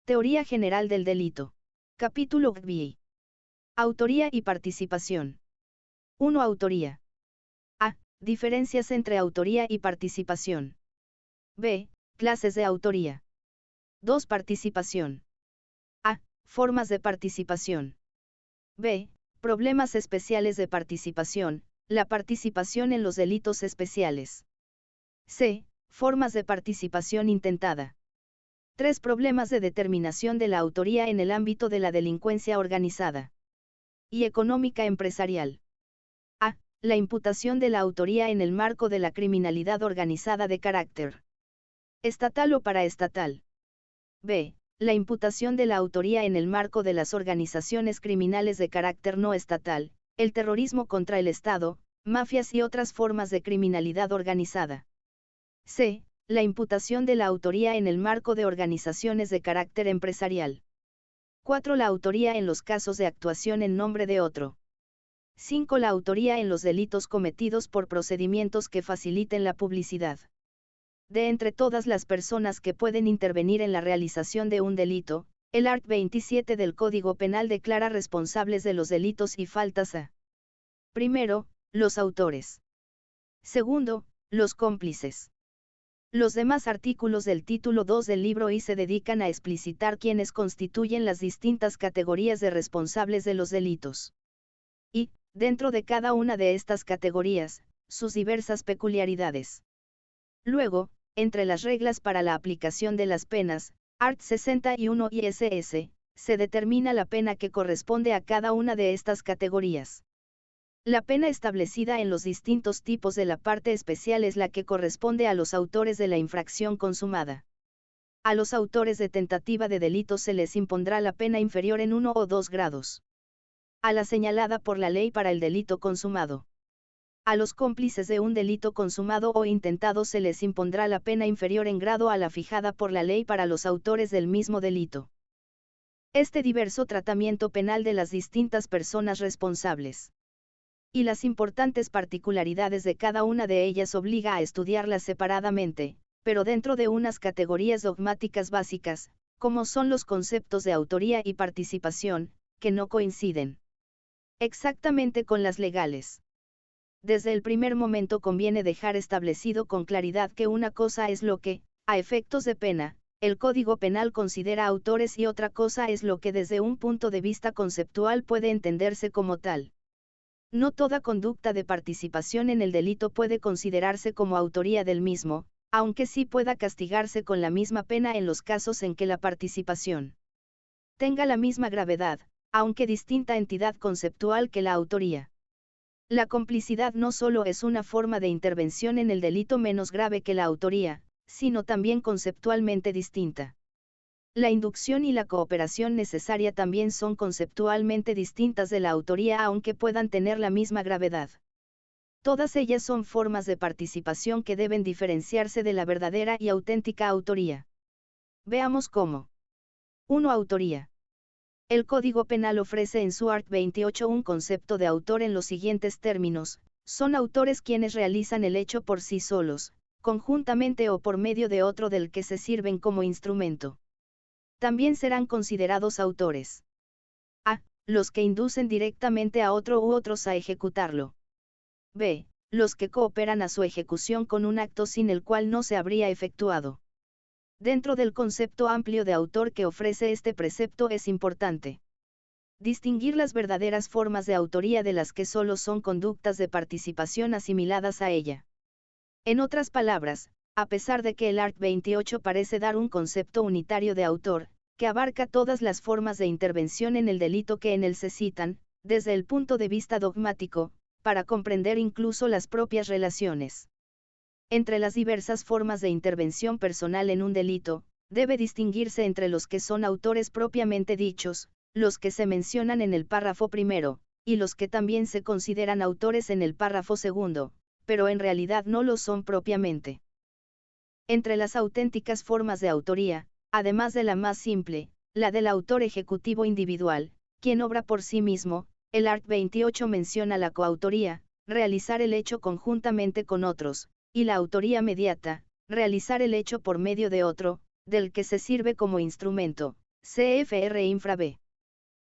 Teoría general del delito. Capítulo B. Autoría y participación. 1. Autoría. A. Diferencias entre autoría y participación. B. Clases de autoría. 2. Participación. A. Formas de participación. B. Problemas especiales de participación, la participación en los delitos especiales. C. Formas de participación intentada. 3. Problemas de determinación de la autoría en el ámbito de la delincuencia organizada y económica empresarial. A. La imputación de la autoría en el marco de la criminalidad organizada de carácter estatal o paraestatal. B. La imputación de la autoría en el marco de las organizaciones criminales de carácter no estatal, el terrorismo contra el Estado, mafias y otras formas de criminalidad organizada. C. La imputación de la autoría en el marco de organizaciones de carácter empresarial. 4. La autoría en los casos de actuación en nombre de otro. 5. La autoría en los delitos cometidos por procedimientos que faciliten la publicidad. De entre todas las personas que pueden intervenir en la realización de un delito, el art. 27 del Código Penal declara responsables de los delitos y faltas a: primero, los autores. Segundo, los cómplices. Los demás artículos del título 2 del libro I se dedican a explicitar quiénes constituyen las distintas categorías de responsables de los delitos. Y, dentro de cada una de estas categorías, sus diversas peculiaridades. Luego, entre las reglas para la aplicación de las penas, art. 61 ISS, se determina la pena que corresponde a cada una de estas categorías. La pena establecida en los distintos tipos de la parte especial es la que corresponde a los autores de la infracción consumada. A los autores de tentativa de delito se les impondrá la pena inferior en 1 o 2 grados a la señalada por la ley para el delito consumado. A los cómplices de un delito consumado o intentado se les impondrá la pena inferior en grado a la fijada por la ley para los autores del mismo delito. Este diverso tratamiento penal de las distintas personas responsables y las importantes particularidades de cada una de ellas obliga a estudiarlas separadamente, pero dentro de unas categorías dogmáticas básicas, como son los conceptos de autoría y participación, que no coinciden exactamente con las legales. Desde el primer momento conviene dejar establecido con claridad que una cosa es lo que, a efectos de pena, el Código Penal considera autores y otra cosa es lo que desde un punto de vista conceptual puede entenderse como tal. No toda conducta de participación en el delito puede considerarse como autoría del mismo, aunque sí pueda castigarse con la misma pena en los casos en que la participación tenga la misma gravedad, aunque distinta entidad conceptual que la autoría. La complicidad no solo es una forma de intervención en el delito menos grave que la autoría, sino también conceptualmente distinta. La inducción y la cooperación necesaria también son conceptualmente distintas de la autoría aunque puedan tener la misma gravedad. Todas ellas son formas de participación que deben diferenciarse de la verdadera y auténtica autoría. Veamos cómo. 1. Autoría. El Código Penal ofrece en su art. 28 un concepto de autor en los siguientes términos: son autores quienes realizan el hecho por sí solos, conjuntamente o por medio de otro del que se sirven como instrumento. También serán considerados autores: a. Los que inducen directamente a otro u otros a ejecutarlo. b. Los que cooperan a su ejecución con un acto sin el cual no se habría efectuado. Dentro del concepto amplio de autor que ofrece este precepto es importante distinguir las verdaderas formas de autoría de las que solo son conductas de participación asimiladas a ella. En otras palabras, a pesar de que el art. 28 parece dar un concepto unitario de autor, que abarca todas las formas de intervención en el delito que en él se citan, desde el punto de vista dogmático, para comprender incluso las propias relaciones entre las diversas formas de intervención personal en un delito, debe distinguirse entre los que son autores propiamente dichos, los que se mencionan en el párrafo primero, y los que también se consideran autores en el párrafo segundo, pero en realidad no lo son propiamente. Entre las auténticas formas de autoría, además de la más simple, la del autor ejecutivo individual, quien obra por sí mismo, el art. 28 menciona la coautoría, realizar el hecho conjuntamente con otros, y la autoría mediata, realizar el hecho por medio de otro, del que se sirve como instrumento, CFR Infra B.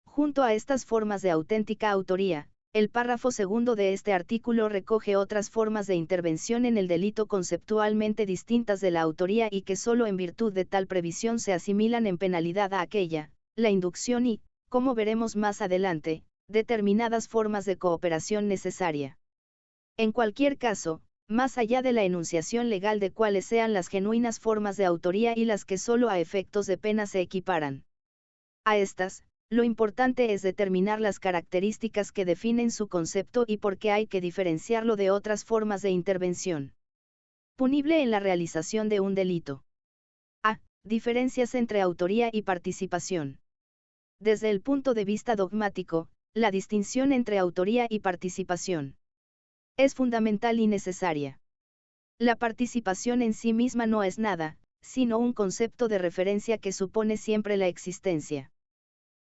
Junto a estas formas de auténtica autoría, el párrafo segundo de este artículo recoge otras formas de intervención en el delito conceptualmente distintas de la autoría y que solo en virtud de tal previsión se asimilan en penalidad a aquella, la inducción y, como veremos más adelante, determinadas formas de cooperación necesaria. En cualquier caso, más allá de la enunciación legal de cuáles sean las genuinas formas de autoría y las que solo a efectos de pena se equiparan a estas, lo importante es determinar las características que definen su concepto y por qué hay que diferenciarlo de otras formas de intervención punible en la realización de un delito. A. Diferencias entre autoría y participación. Desde el punto de vista dogmático, la distinción entre autoría y participación es fundamental y necesaria. La participación en sí misma no es nada, sino un concepto de referencia que supone siempre la existencia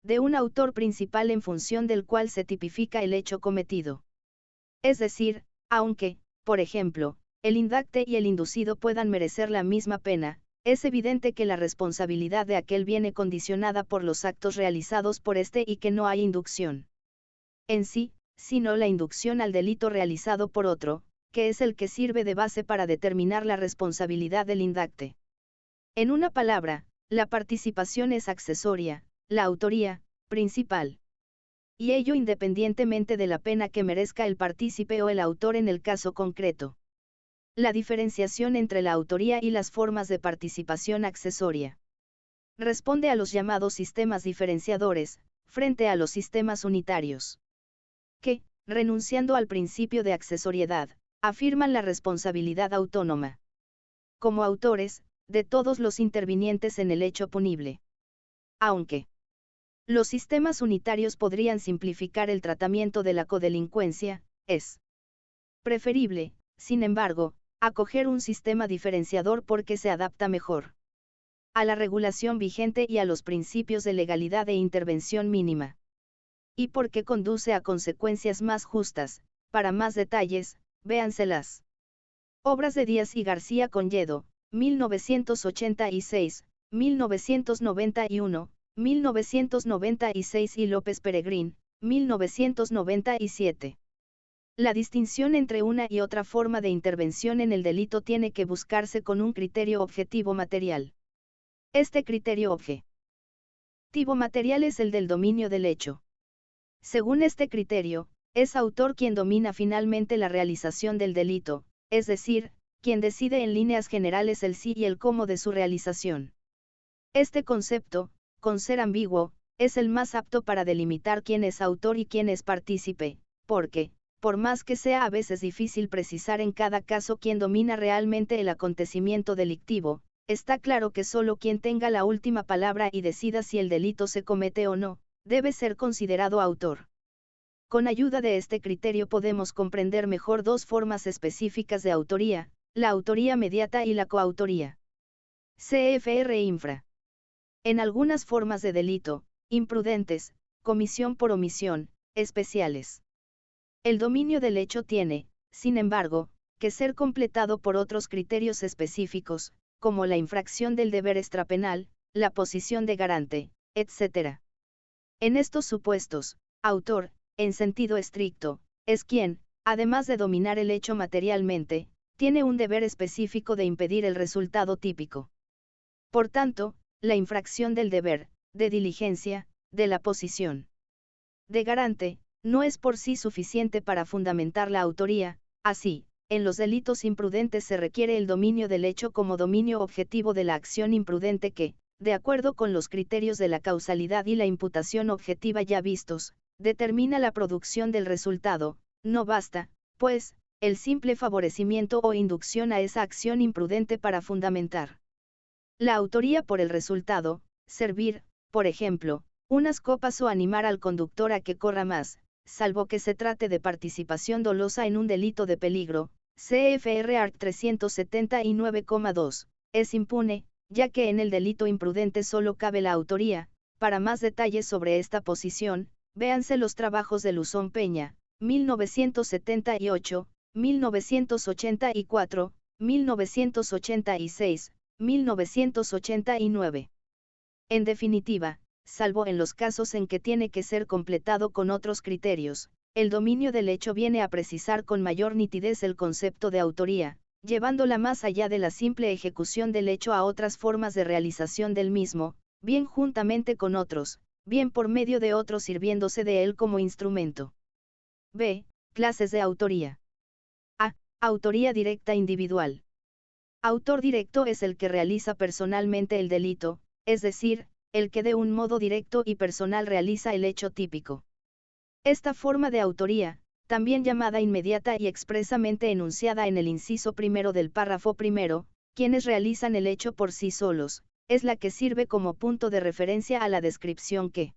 de un autor principal en función del cual se tipifica el hecho cometido. Es decir, aunque, por ejemplo, el indacte y el inducido puedan merecer la misma pena, es evidente que la responsabilidad de aquel viene condicionada por los actos realizados por éste y que no hay inducción en sí, sino la inducción al delito realizado por otro, que es el que sirve de base para determinar la responsabilidad del indacte. En una palabra, la participación es accesoria, la autoría, principal. Y ello independientemente de la pena que merezca el partícipe o el autor en el caso concreto. La diferenciación entre la autoría y las formas de participación accesoria responde a los llamados sistemas diferenciadores, frente a los sistemas unitarios, que, renunciando al principio de accesoriedad, afirman la responsabilidad autónoma, como autores, de todos los intervinientes en el hecho punible. Aunque los sistemas unitarios podrían simplificar el tratamiento de la codelincuencia, es preferible, sin embargo, acoger un sistema diferenciador porque se adapta mejor a la regulación vigente y a los principios de legalidad e intervención mínima. Y porque conduce a consecuencias más justas. Para más detalles, véanselas obras de Díaz y García Conyedo, 1986, 1991, 1996 y López Peregrín, 1997. La distinción entre una y otra forma de intervención en el delito tiene que buscarse con un criterio objetivo material. Este criterio objetivo material es el del dominio del hecho. Según este criterio, es autor quien domina finalmente la realización del delito, es decir, quien decide en líneas generales el sí y el cómo de su realización. Este concepto, con ser ambiguo, es el más apto para delimitar quién es autor y quién es partícipe, porque, por más que sea a veces difícil precisar en cada caso quién domina realmente el acontecimiento delictivo, está claro que solo quien tenga la última palabra y decida si el delito se comete o no, debe ser considerado autor. Con ayuda de este criterio podemos comprender mejor dos formas específicas de autoría, la autoría mediata y la coautoría. CFR Infra. En algunas formas de delito, imprudentes, comisión por omisión, especiales. El dominio del hecho tiene, sin embargo, que ser completado por otros criterios específicos, como la infracción del deber extrapenal, la posición de garante, etc. En estos supuestos, autor, en sentido estricto, es quien, además de dominar el hecho materialmente, tiene un deber específico de impedir el resultado típico. Por tanto, la infracción del deber, de diligencia, de la posición de garante, no es por sí suficiente para fundamentar la autoría. Así, en los delitos imprudentes se requiere el dominio del hecho como dominio objetivo de la acción imprudente que, de acuerdo con los criterios de la causalidad y la imputación objetiva ya vistos, determina la producción del resultado. No basta, pues, el simple favorecimiento o inducción a esa acción imprudente para fundamentar la autoría por el resultado, servir, por ejemplo, unas copas o animar al conductor a que corra más, salvo que se trate de participación dolosa en un delito de peligro, CFR Art. 379,2, es impune, ya que en el delito imprudente solo cabe la autoría. Para más detalles sobre esta posición, véanse los trabajos de Luzón Peña, 1978, 1984, 1986, 1989. En definitiva, salvo en los casos en que tiene que ser completado con otros criterios, el dominio del hecho viene a precisar con mayor nitidez el concepto de autoría, llevándola más allá de la simple ejecución del hecho a otras formas de realización del mismo, bien juntamente con otros, bien por medio de otros sirviéndose de él como instrumento. B. Clases de autoría. A. Autoría directa individual. Autor directo es el que realiza personalmente el delito, es decir, el que de un modo directo y personal realiza el hecho típico. Esta forma de autoría, también llamada inmediata y expresamente enunciada en el inciso primero del párrafo primero, quienes realizan el hecho por sí solos, es la que sirve como punto de referencia a la descripción que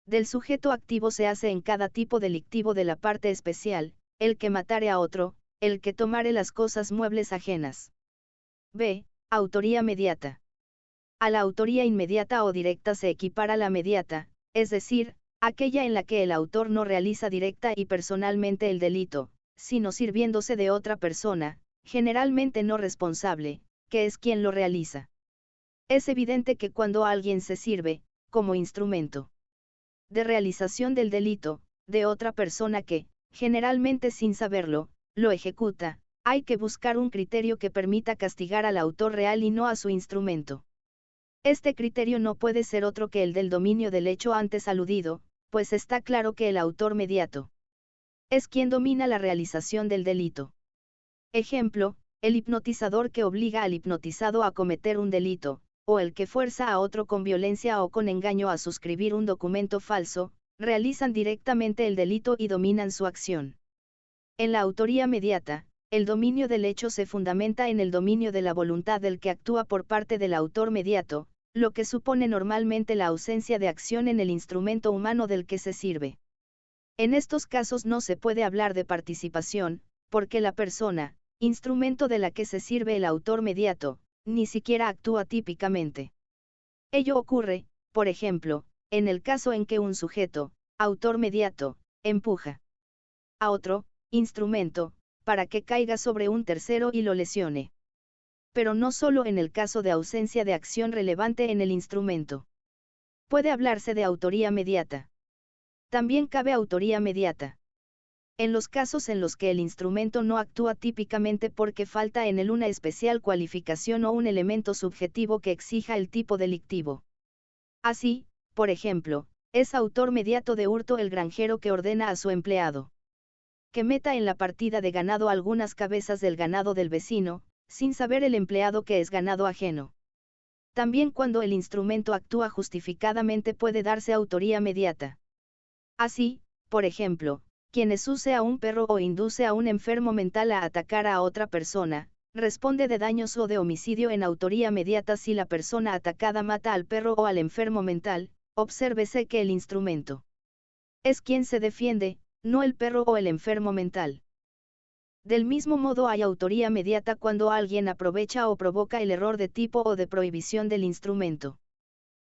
del sujeto activo se hace en cada tipo delictivo de la parte especial, el que matare a otro, el que tomare las cosas muebles ajenas. B. Autoría mediata. A la autoría inmediata o directa se equipara la mediata, es decir, aquella en la que el autor no realiza directa y personalmente el delito, sino sirviéndose de otra persona, generalmente no responsable, que es quien lo realiza. Es evidente que cuando alguien se sirve, como instrumento de realización del delito, de otra persona que, generalmente sin saberlo, lo ejecuta, hay que buscar un criterio que permita castigar al autor real y no a su instrumento. Este criterio no puede ser otro que el del dominio del hecho antes aludido, pues está claro que el autor mediato es quien domina la realización del delito. Ejemplo, el hipnotizador que obliga al hipnotizado a cometer un delito, o el que fuerza a otro con violencia o con engaño a suscribir un documento falso, realizan directamente el delito y dominan su acción. En la autoría mediata, el dominio del hecho se fundamenta en el dominio de la voluntad del que actúa por parte del autor mediato, lo que supone normalmente la ausencia de acción en el instrumento humano del que se sirve. En estos casos no se puede hablar de participación, porque la persona, instrumento de la que se sirve el autor mediato, ni siquiera actúa típicamente. Ello ocurre, por ejemplo, en el caso en que un sujeto, autor mediato, empuja a otro, instrumento, para que caiga sobre un tercero y lo lesione. Pero no solo en el caso de ausencia de acción relevante en el instrumento. Puede hablarse de autoría mediata. También cabe autoría mediata en los casos en los que el instrumento no actúa típicamente porque falta en él una especial cualificación o un elemento subjetivo que exija el tipo delictivo. Así, por ejemplo, es autor mediato de hurto el granjero que ordena a su empleado que meta en la partida de ganado algunas cabezas del ganado del vecino, sin saber el empleado que es ganado ajeno. También cuando el instrumento actúa justificadamente puede darse autoría mediata. Así, por ejemplo, quienes use a un perro o induce a un enfermo mental a atacar a otra persona, responde de daños o de homicidio en autoría mediata si la persona atacada mata al perro o al enfermo mental, obsérvese que el instrumento es quien se defiende, no el perro o el enfermo mental. Del mismo modo hay autoría mediata cuando alguien aprovecha o provoca el error de tipo o de prohibición del instrumento.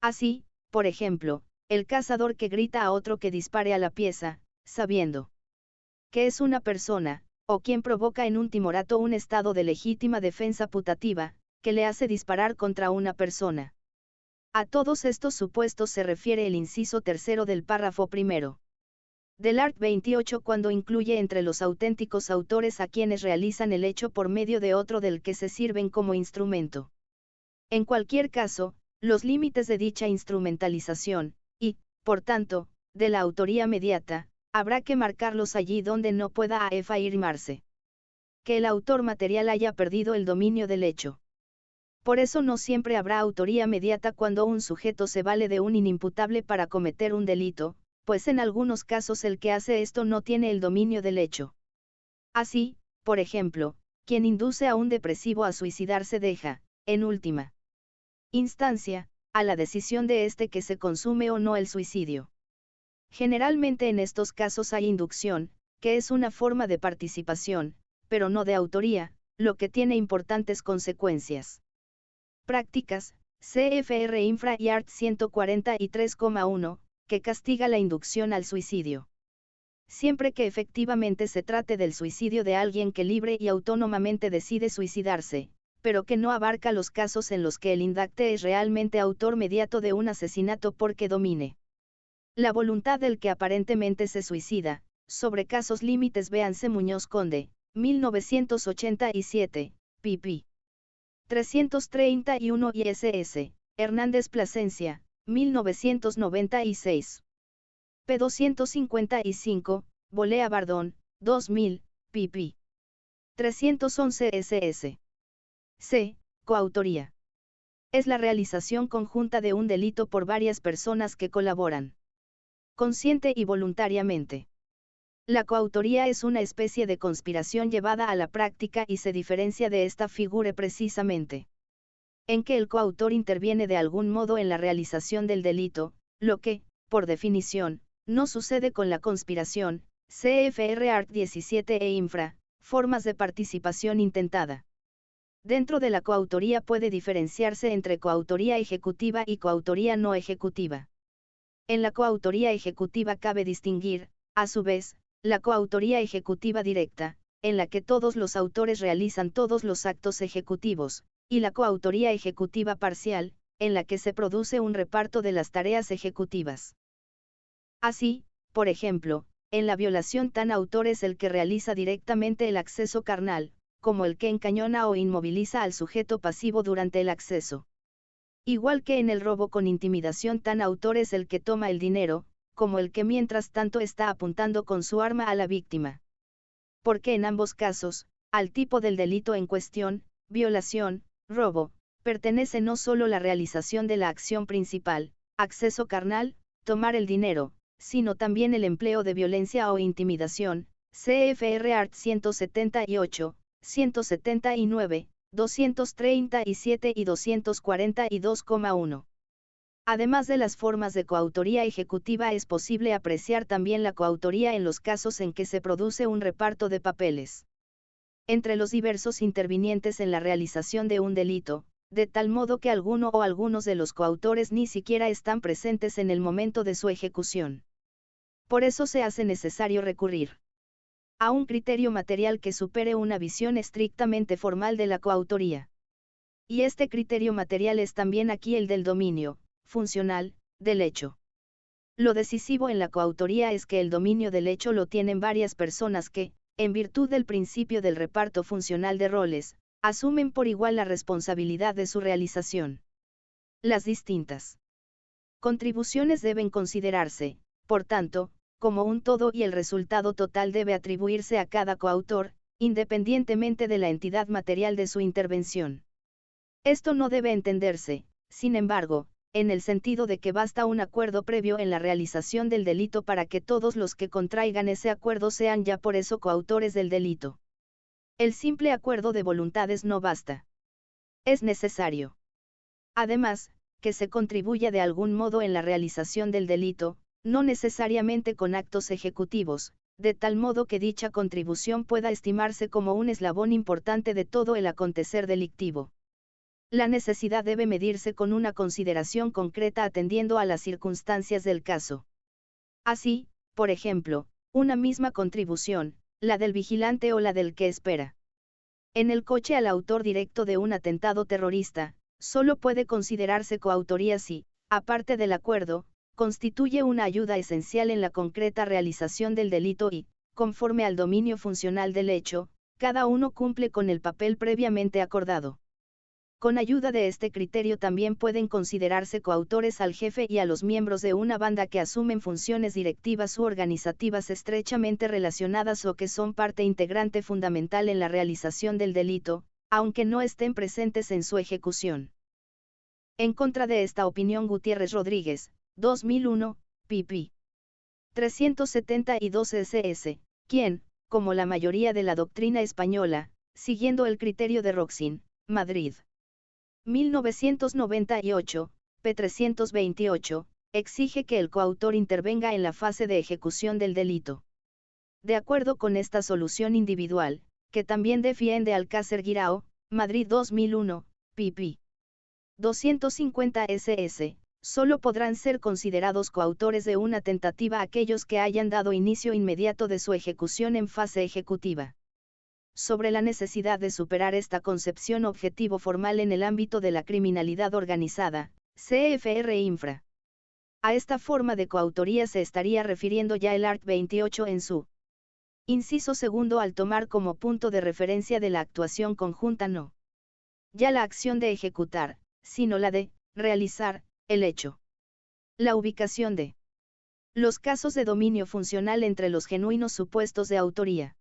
Así, por ejemplo, el cazador que grita a otro que dispare a la pieza, sabiendo que es una persona, o quien provoca en un timorato un estado de legítima defensa putativa, que le hace disparar contra una persona. A todos estos supuestos se refiere el inciso tercero del párrafo primero. Del art. 28 cuando incluye entre los auténticos autores a quienes realizan el hecho por medio de otro del que se sirven como instrumento. En cualquier caso, los límites de dicha instrumentalización, y, por tanto, de la autoría mediata, habrá que marcarlos allí donde no pueda afirmarse que el autor material haya perdido el dominio del hecho. Por eso no siempre habrá autoría mediata cuando un sujeto se vale de un inimputable para cometer un delito, pues en algunos casos el que hace esto no tiene el dominio del hecho. Así, por ejemplo, quien induce a un depresivo a suicidarse deja, en última instancia, a la decisión de éste que se consume o no el suicidio. Generalmente en estos casos hay inducción, que es una forma de participación, pero no de autoría, lo que tiene importantes consecuencias prácticas. CFR Infra y Art. 143,1, que castiga la inducción al suicidio. Siempre que efectivamente se trate del suicidio de alguien que libre y autónomamente decide suicidarse, pero que no abarca los casos en los que el indacte es realmente autor mediato de un asesinato porque domine la voluntad del que aparentemente se suicida. Sobre casos límites véanse Muñoz Conde, 1987, pp. 331 y ss. Hernández Plasencia, 1996. p. 255, Bolea Bardón, 2000, pp. 311 ss. C. Coautoría. Es la realización conjunta de un delito por varias personas que colaboran consciente y voluntariamente. La coautoría es una especie de conspiración llevada a la práctica y se diferencia de esta figura precisamente en que el coautor interviene de algún modo en la realización del delito, lo que, por definición, no sucede con la conspiración. CFR Art 17 e infra, formas de participación intentada. Dentro de la coautoría puede diferenciarse entre coautoría ejecutiva y coautoría no ejecutiva. En la coautoría ejecutiva cabe distinguir, a su vez, la coautoría ejecutiva directa, en la que todos los autores realizan todos los actos ejecutivos, y la coautoría ejecutiva parcial, en la que se produce un reparto de las tareas ejecutivas. Así, por ejemplo, en la violación tan autor es el que realiza directamente el acceso carnal, como el que encañona o inmoviliza al sujeto pasivo durante el acceso. Igual que en el robo con intimidación tan autor es el que toma el dinero, como el que mientras tanto está apuntando con su arma a la víctima. Porque en ambos casos, al tipo del delito en cuestión, violación, robo, pertenece no solo la realización de la acción principal, acceso carnal, tomar el dinero, sino también el empleo de violencia o intimidación. CFR Art 178, 179, 237 y 242,1. Además de las formas de coautoría ejecutiva es posible apreciar también la coautoría en los casos en que se produce un reparto de papeles entre los diversos intervinientes en la realización de un delito, de tal modo que alguno o algunos de los coautores ni siquiera están presentes en el momento de su ejecución. Por eso se hace necesario recurrir a un criterio material que supere una visión estrictamente formal de la coautoría. Y este criterio material es también aquí el del dominio funcional del hecho. Lo decisivo en la coautoría es que el dominio del hecho lo tienen varias personas que, en virtud del principio del reparto funcional de roles, asumen por igual la responsabilidad de su realización. Las distintas contribuciones deben considerarse, por tanto, como un todo y el resultado total debe atribuirse a cada coautor, independientemente de la entidad material de su intervención. Esto no debe entenderse, sin embargo, en el sentido de que basta un acuerdo previo en la realización del delito para que todos los que contraigan ese acuerdo sean ya por eso coautores del delito. El simple acuerdo de voluntades no basta. Es necesario, además, que se contribuya de algún modo en la realización del delito, no necesariamente con actos ejecutivos, de tal modo que dicha contribución pueda estimarse como un eslabón importante de todo el acontecer delictivo. La necesidad debe medirse con una consideración concreta atendiendo a las circunstancias del caso. Así, por ejemplo, una misma contribución, la del vigilante o la del que espera en el coche al autor directo de un atentado terrorista, solo puede considerarse coautoría si, aparte del acuerdo, constituye una ayuda esencial en la concreta realización del delito y, conforme al dominio funcional del hecho, cada uno cumple con el papel previamente acordado. Con ayuda de este criterio también pueden considerarse coautores al jefe y a los miembros de una banda que asumen funciones directivas u organizativas estrechamente relacionadas o que son parte integrante fundamental en la realización del delito, aunque no estén presentes en su ejecución. En contra de esta opinión Gutiérrez Rodríguez, 2001, pp. 372 ss, quien, como la mayoría de la doctrina española, siguiendo el criterio de Roxin, Madrid. 1998, p. 328, exige que el coautor intervenga en la fase de ejecución del delito. De acuerdo con esta solución individual, que también defiende Alcácer Guirao, Madrid 2001, pp. 250 ss, solo podrán ser considerados coautores de una tentativa aquellos que hayan dado inicio inmediato de su ejecución en fase ejecutiva. sobre la necesidad de superar esta concepción objetivo formal en el ámbito de la criminalidad organizada, CFR Infra. A esta forma de coautoría se estaría refiriendo ya el art. 28 en su inciso segundo al tomar como punto de referencia de la actuación conjunta no ya la acción de ejecutar, sino la de realizar el hecho. La ubicación de los casos de dominio funcional entre los genuinos supuestos de autoría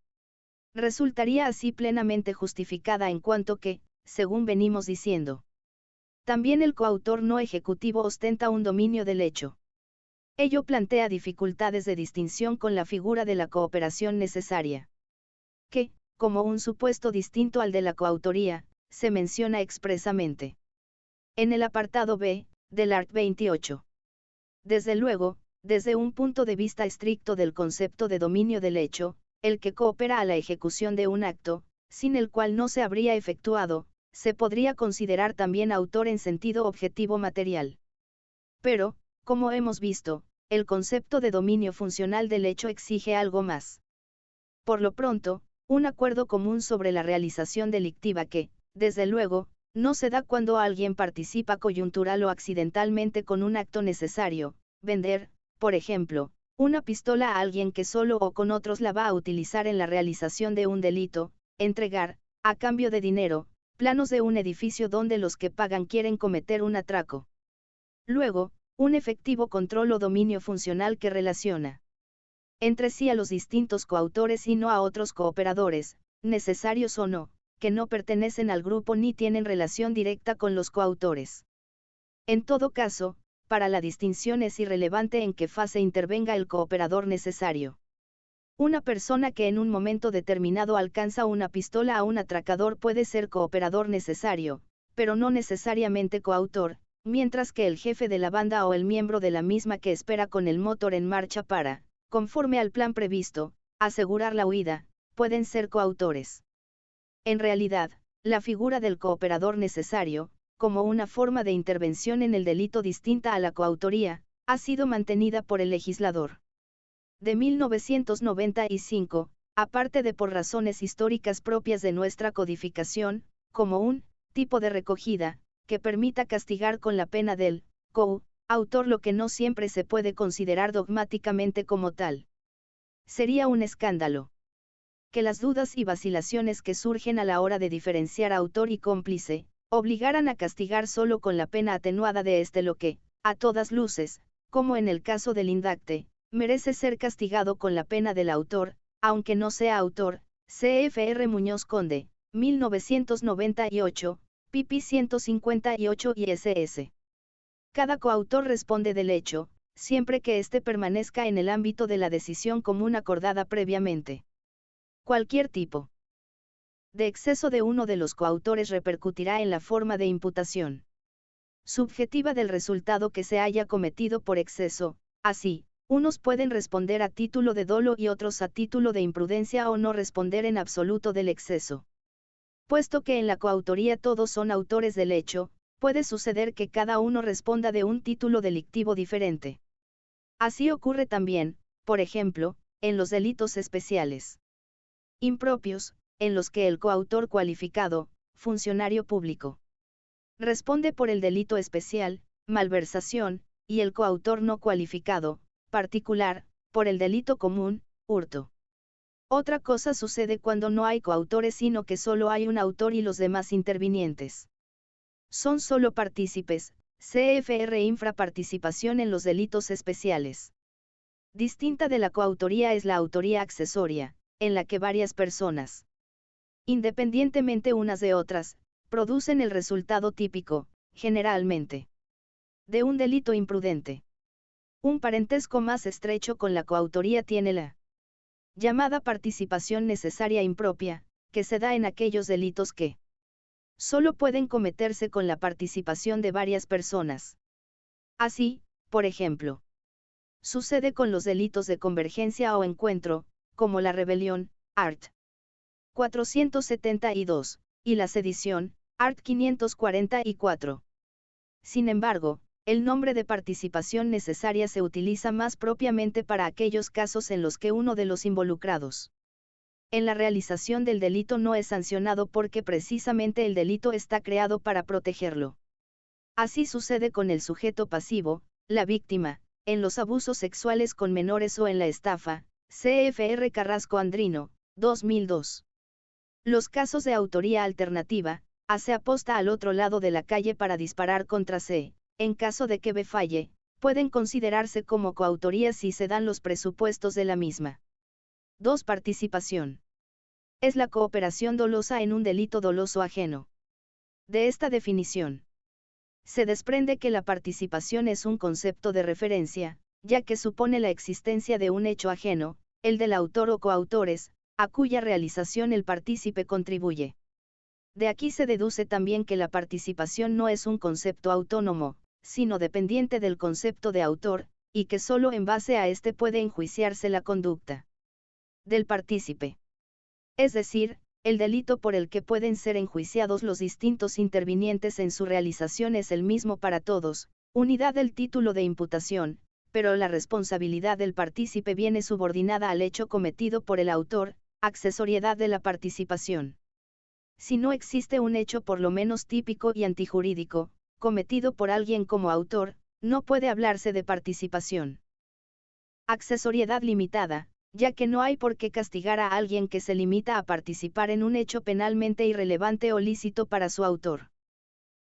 resultaría así plenamente justificada en cuanto que, según venimos diciendo, también el coautor no ejecutivo ostenta un dominio del hecho. Ello plantea dificultades de distinción con la figura de la cooperación necesaria, que, como un supuesto distinto al de la coautoría, se menciona expresamente en el apartado B, del art. 28. Desde luego, desde un punto de vista estricto del concepto de dominio del hecho, el que coopera a la ejecución de un acto, sin el cual no se habría efectuado, se podría considerar también autor en sentido objetivo material. Pero, como hemos visto, el concepto de dominio funcional del hecho exige algo más. Por lo pronto, un acuerdo común sobre la realización delictiva que, desde luego, no se da cuando alguien participa coyuntural o accidentalmente con un acto necesario, vender, por ejemplo, una pistola a alguien que solo o con otros la va a utilizar en la realización de un delito, entregar, a cambio de dinero, planos de un edificio donde los que pagan quieren cometer un atraco. Luego, un efectivo control o dominio funcional que relaciona entre sí a los distintos coautores y no a otros cooperadores, necesarios o no, que no pertenecen al grupo ni tienen relación directa con los coautores. En todo caso, para la distinción es irrelevante en qué fase intervenga el cooperador necesario. Una persona que en un momento determinado alcanza una pistola a un atracador puede ser cooperador necesario, pero no necesariamente coautor, mientras que el jefe de la banda o el miembro de la misma que espera con el motor en marcha para, conforme al plan previsto, asegurar la huida, pueden ser coautores. En realidad, la figura del cooperador necesario, como una forma de intervención en el delito distinta a la coautoría, ha sido mantenida por el legislador de 1995, aparte de por razones históricas propias de nuestra codificación, como un tipo de recogida, que permita castigar con la pena del coautor lo que no siempre se puede considerar dogmáticamente como tal. Sería un escándalo que las dudas y vacilaciones que surgen a la hora de diferenciar autor y cómplice, obligaran a castigar solo con la pena atenuada de lo que, a todas luces, como en el caso del indacte, merece ser castigado con la pena del autor, aunque no sea autor. CFR Muñoz Conde, 1998, pp. 158 y ss. Cada coautor responde del hecho, siempre que éste permanezca en el ámbito de la decisión común acordada previamente. Cualquier tipo de exceso de uno de los coautores repercutirá en la forma de imputación subjetiva del resultado que se haya cometido por exceso. Así, unos pueden responder a título de dolo y otros a título de imprudencia o no responder en absoluto del exceso. Puesto que en la coautoría todos son autores del hecho, puede suceder que cada uno responda de un título delictivo diferente. Así ocurre también, por ejemplo, en los delitos especiales impropios, en los que el coautor cualificado, funcionario público, responde por el delito especial, malversación, y el coautor no cualificado, particular, por el delito común, hurto. Otra cosa sucede cuando no hay coautores sino que solo hay un autor y los demás intervinientes son solo partícipes. CFR Infraparticipación en los delitos especiales. Distinta de la coautoría es la autoría accesoria, en la que varias personas, independientemente unas de otras, producen el resultado típico, generalmente, de un delito imprudente. Un parentesco más estrecho con la coautoría tiene la llamada participación necesaria impropia, que se da en aquellos delitos que solo pueden cometerse con la participación de varias personas. Así, por ejemplo, sucede con los delitos de convergencia o encuentro, como la rebelión, art. 472, y la sedición, art. 544. Sin embargo, el nombre de participación necesaria se utiliza más propiamente para aquellos casos en los que uno de los involucrados en la realización del delito no es sancionado porque precisamente el delito está creado para protegerlo. Así sucede con el sujeto pasivo, la víctima, en los abusos sexuales con menores o en la estafa, CFR Carrasco Andrino, 2002. Los casos de autoría alternativa, A se aposta al otro lado de la calle para disparar contra C, en caso de que B falle, pueden considerarse como coautoría si se dan los presupuestos de la misma. 2. Participación. Es la cooperación dolosa en un delito doloso ajeno. De esta definición se desprende que la participación es un concepto de referencia, ya que supone la existencia de un hecho ajeno, el del autor o coautores, a cuya realización el partícipe contribuye. De aquí se deduce también que la participación no es un concepto autónomo, sino dependiente del concepto de autor, y que solo en base a este puede enjuiciarse la conducta del partícipe. Es decir, el delito por el que pueden ser enjuiciados los distintos intervinientes en su realización es el mismo para todos, unidad del título de imputación, pero la responsabilidad del partícipe viene subordinada al hecho cometido por el autor, accesoriedad de la participación. Si no existe un hecho por lo menos típico y antijurídico, cometido por alguien como autor, no puede hablarse de participación. Accesoriedad limitada, ya que no hay por qué castigar a alguien que se limita a participar en un hecho penalmente irrelevante o lícito para su autor.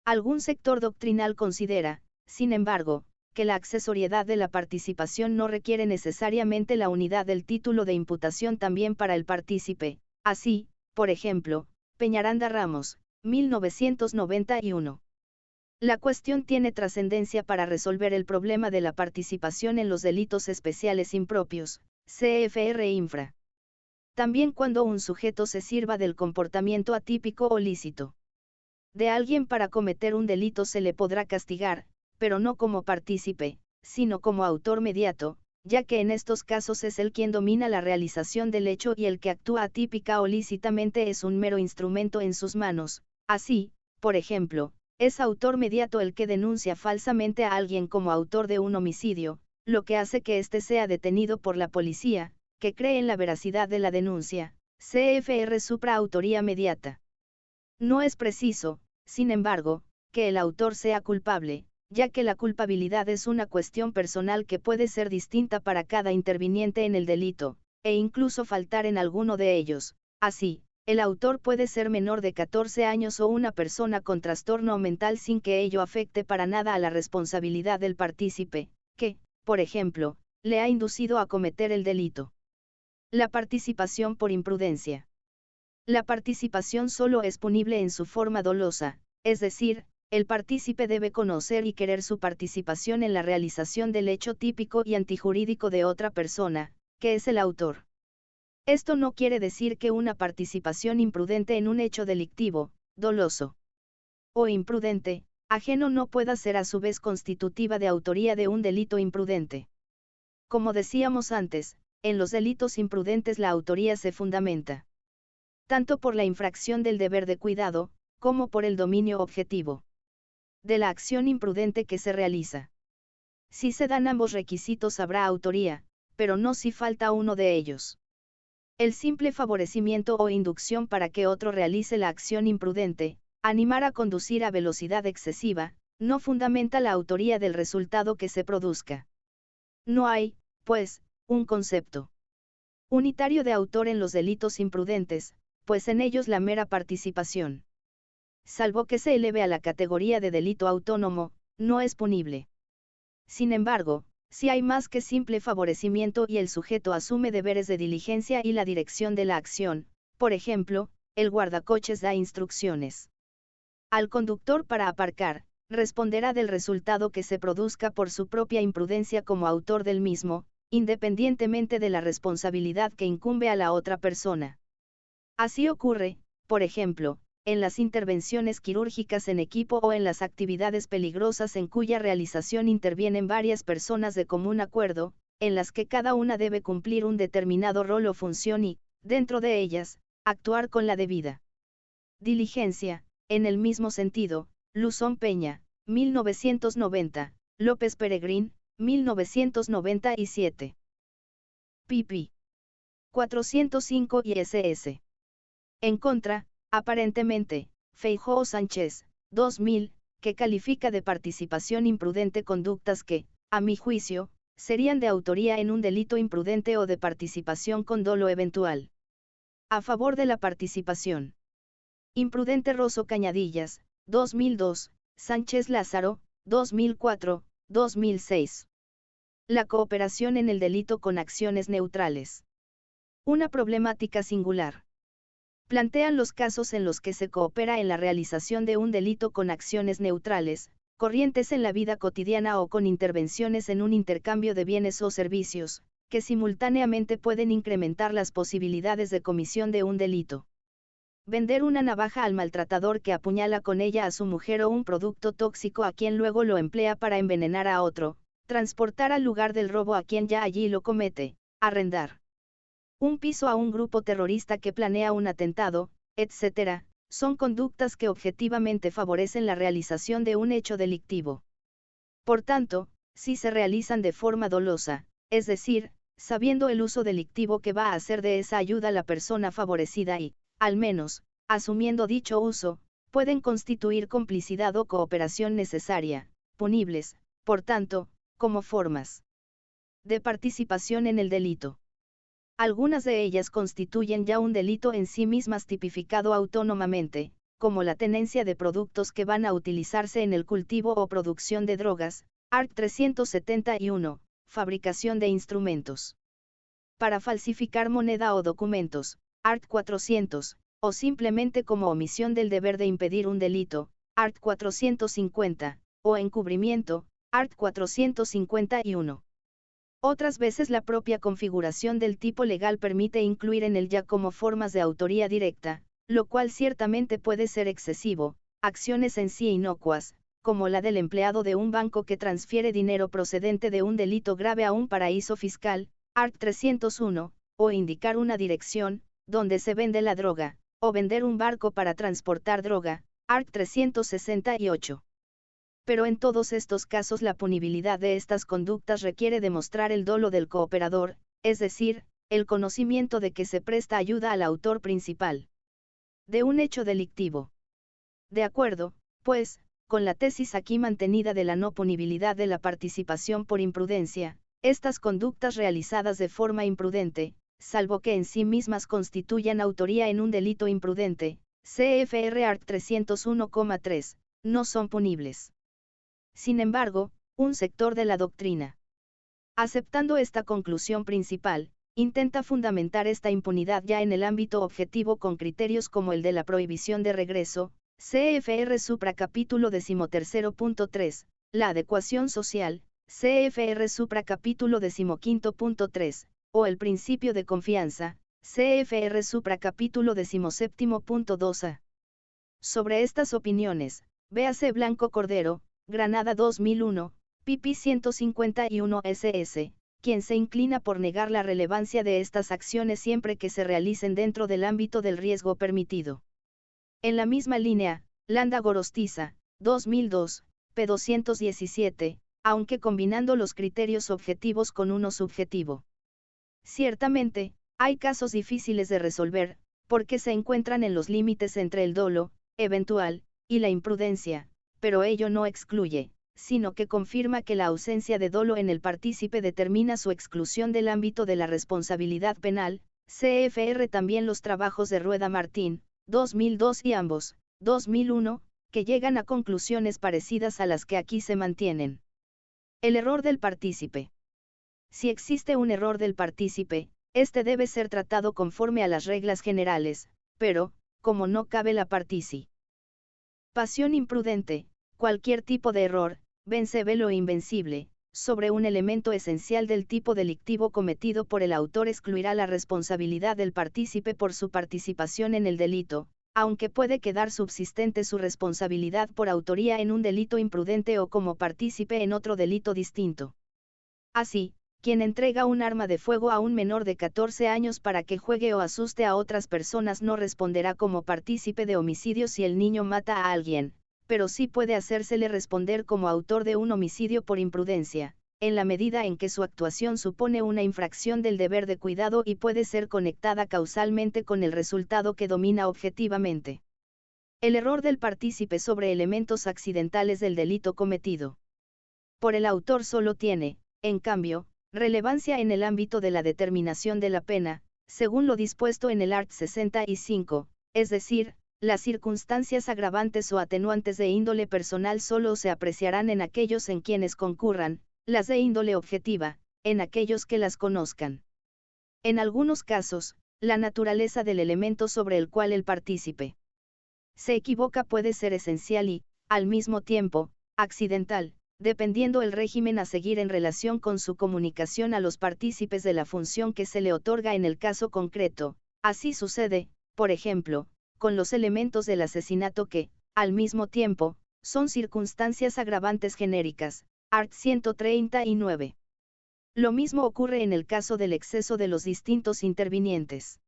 Algún sector doctrinal considera, sin embargo, que la accesoriedad de la participación no requiere necesariamente la unidad del título de imputación también para el partícipe. Así, por ejemplo, Peñaranda Ramos, 1991. La cuestión tiene trascendencia para resolver el problema de la participación en los delitos especiales impropios, CFR Infra. También cuando un sujeto se sirva del comportamiento atípico o lícito de alguien para cometer un delito se le podrá castigar, pero no como partícipe, sino como autor mediato, ya que en estos casos es él quien domina la realización del hecho y el que actúa atípica o lícitamente es un mero instrumento en sus manos. Así, por ejemplo, es autor mediato el que denuncia falsamente a alguien como autor de un homicidio, lo que hace que éste sea detenido por la policía, que cree en la veracidad de la denuncia, CFR supraautoría mediata. No es preciso, sin embargo, que el autor sea culpable, ya que la culpabilidad es una cuestión personal que puede ser distinta para cada interviniente en el delito, e incluso faltar en alguno de ellos. Así, el autor puede ser menor de 14 años o una persona con trastorno mental sin que ello afecte para nada a la responsabilidad del partícipe, que, por ejemplo, le ha inducido a cometer el delito. La participación por imprudencia. La participación solo es punible en su forma dolosa, es decir, el partícipe debe conocer y querer su participación en la realización del hecho típico y antijurídico de otra persona, que es el autor. Esto no quiere decir que una participación imprudente en un hecho delictivo, doloso o imprudente, ajeno no pueda ser a su vez constitutiva de autoría de un delito imprudente. Como decíamos antes, en los delitos imprudentes la autoría se fundamenta tanto por la infracción del deber de cuidado, como por el dominio objetivo de la acción imprudente que se realiza. Si se dan ambos requisitos habrá autoría, pero no si falta uno de ellos. El simple favorecimiento o inducción para que otro realice la acción imprudente, animar a conducir a velocidad excesiva, no fundamenta la autoría del resultado que se produzca. No hay, pues, un concepto unitario de autor en los delitos imprudentes, pues en ellos la mera participación, salvo que se eleve a la categoría de delito autónomo, no es punible. Sin embargo, si hay más que simple favorecimiento y el sujeto asume deberes de diligencia y la dirección de la acción, por ejemplo, el guardacoches da instrucciones al conductor para aparcar, responderá del resultado que se produzca por su propia imprudencia como autor del mismo, independientemente de la responsabilidad que incumbe a la otra persona. Así ocurre, por ejemplo, en las intervenciones quirúrgicas en equipo o en las actividades peligrosas en cuya realización intervienen varias personas de común acuerdo, en las que cada una debe cumplir un determinado rol o función y, dentro de ellas, actuar con la debida diligencia. En el mismo sentido, Luzón Peña, 1990, López Peregrín, 1997. pp. 405 ISS. En contra, aparentemente, Feijóo Sánchez, 2000, que califica de participación imprudente conductas que, a mi juicio, serían de autoría en un delito imprudente o de participación con dolo eventual. A favor de la participación imprudente Rosso Cañadillas, 2002, Sánchez Lázaro, 2004, 2006. La cooperación en el delito con acciones neutrales. Una problemática singular. Plantean los casos en los que se coopera en la realización de un delito con acciones neutrales, corrientes en la vida cotidiana o con intervenciones en un intercambio de bienes o servicios, que simultáneamente pueden incrementar las posibilidades de comisión de un delito. Vender una navaja al maltratador que apuñala con ella a su mujer o un producto tóxico a quien luego lo emplea para envenenar a otro, transportar al lugar del robo a quien ya allí lo comete, arrendar un piso a un grupo terrorista que planea un atentado, etc., son conductas que objetivamente favorecen la realización de un hecho delictivo. Por tanto, si se realizan de forma dolosa, es decir, sabiendo el uso delictivo que va a hacer de esa ayuda la persona favorecida y, al menos, asumiendo dicho uso, pueden constituir complicidad o cooperación necesaria, punibles, por tanto, como formas de participación en el delito. Algunas de ellas constituyen ya un delito en sí mismas tipificado autónomamente, como la tenencia de productos que van a utilizarse en el cultivo o producción de drogas, art. 371, fabricación de instrumentos para falsificar moneda o documentos, art. 400, o simplemente como omisión del deber de impedir un delito, art. 450, o encubrimiento, art. 451. Otras veces la propia configuración del tipo legal permite incluir en él ya como formas de autoría directa, lo cual ciertamente puede ser excesivo, acciones en sí inocuas, como la del empleado de un banco que transfiere dinero procedente de un delito grave a un paraíso fiscal, art. 301, o indicar una dirección, donde se vende la droga, o vender un barco para transportar droga, art. 368. Pero en todos estos casos la punibilidad de estas conductas requiere demostrar el dolo del cooperador, es decir, el conocimiento de que se presta ayuda al autor principal de un hecho delictivo. De acuerdo, pues, con la tesis aquí mantenida de la no punibilidad de la participación por imprudencia, estas conductas realizadas de forma imprudente, salvo que en sí mismas constituyan autoría en un delito imprudente, CFR art. 301,3, no son punibles. Sin embargo, un sector de la doctrina, aceptando esta conclusión principal, intenta fundamentar esta impunidad ya en el ámbito objetivo con criterios como el de la prohibición de regreso, CFR supracapítulo 13.3, la adecuación social, CFR supracapítulo 15.3, o el principio de confianza, CFR supracapítulo 17.2a. Sobre estas opiniones, véase Blanco Cordero, Granada 2001, pp. 151 ss, quien se inclina por negar la relevancia de estas acciones siempre que se realicen dentro del ámbito del riesgo permitido. En la misma línea, Landa Gorostiza, 2002, p. 217, aunque combinando los criterios objetivos con uno subjetivo. Ciertamente, hay casos difíciles de resolver, porque se encuentran en los límites entre el dolo, eventual, y la imprudencia, pero ello no excluye, sino que confirma que la ausencia de dolo en el partícipe determina su exclusión del ámbito de la responsabilidad penal, CFR también los trabajos de Rueda Martín, 2002 y ambos, 2001, que llegan a conclusiones parecidas a las que aquí se mantienen. El error del partícipe. Si existe un error del partícipe, este debe ser tratado conforme a las reglas generales, pero, como no cabe la participación imprudente, cualquier tipo de error, vencebe lo invencible, sobre un elemento esencial del tipo delictivo cometido por el autor excluirá la responsabilidad del partícipe por su participación en el delito, aunque puede quedar subsistente su responsabilidad por autoría en un delito imprudente o como partícipe en otro delito distinto. Así, quien entrega un arma de fuego a un menor de 14 años para que juegue o asuste a otras personas no responderá como partícipe de homicidio si el niño mata a alguien, pero sí puede hacérsele responder como autor de un homicidio por imprudencia, en la medida en que su actuación supone una infracción del deber de cuidado y puede ser conectada causalmente con el resultado que domina objetivamente. El error del partícipe sobre elementos accidentales del delito cometido por el autor solo tiene, en cambio, relevancia en el ámbito de la determinación de la pena, según lo dispuesto en el art. 65, es decir, las circunstancias agravantes o atenuantes de índole personal solo se apreciarán en aquellos en quienes concurran, las de índole objetiva, en aquellos que las conozcan. En algunos casos, la naturaleza del elemento sobre el cual el partícipe se equivoca puede ser esencial y, al mismo tiempo, accidental, dependiendo el régimen a seguir en relación con su comunicación a los partícipes de la función que se le otorga en el caso concreto. Así sucede, por ejemplo, con los elementos del asesinato que, al mismo tiempo, son circunstancias agravantes genéricas, art. 139. Lo mismo ocurre en el caso del exceso de los distintos intervinientes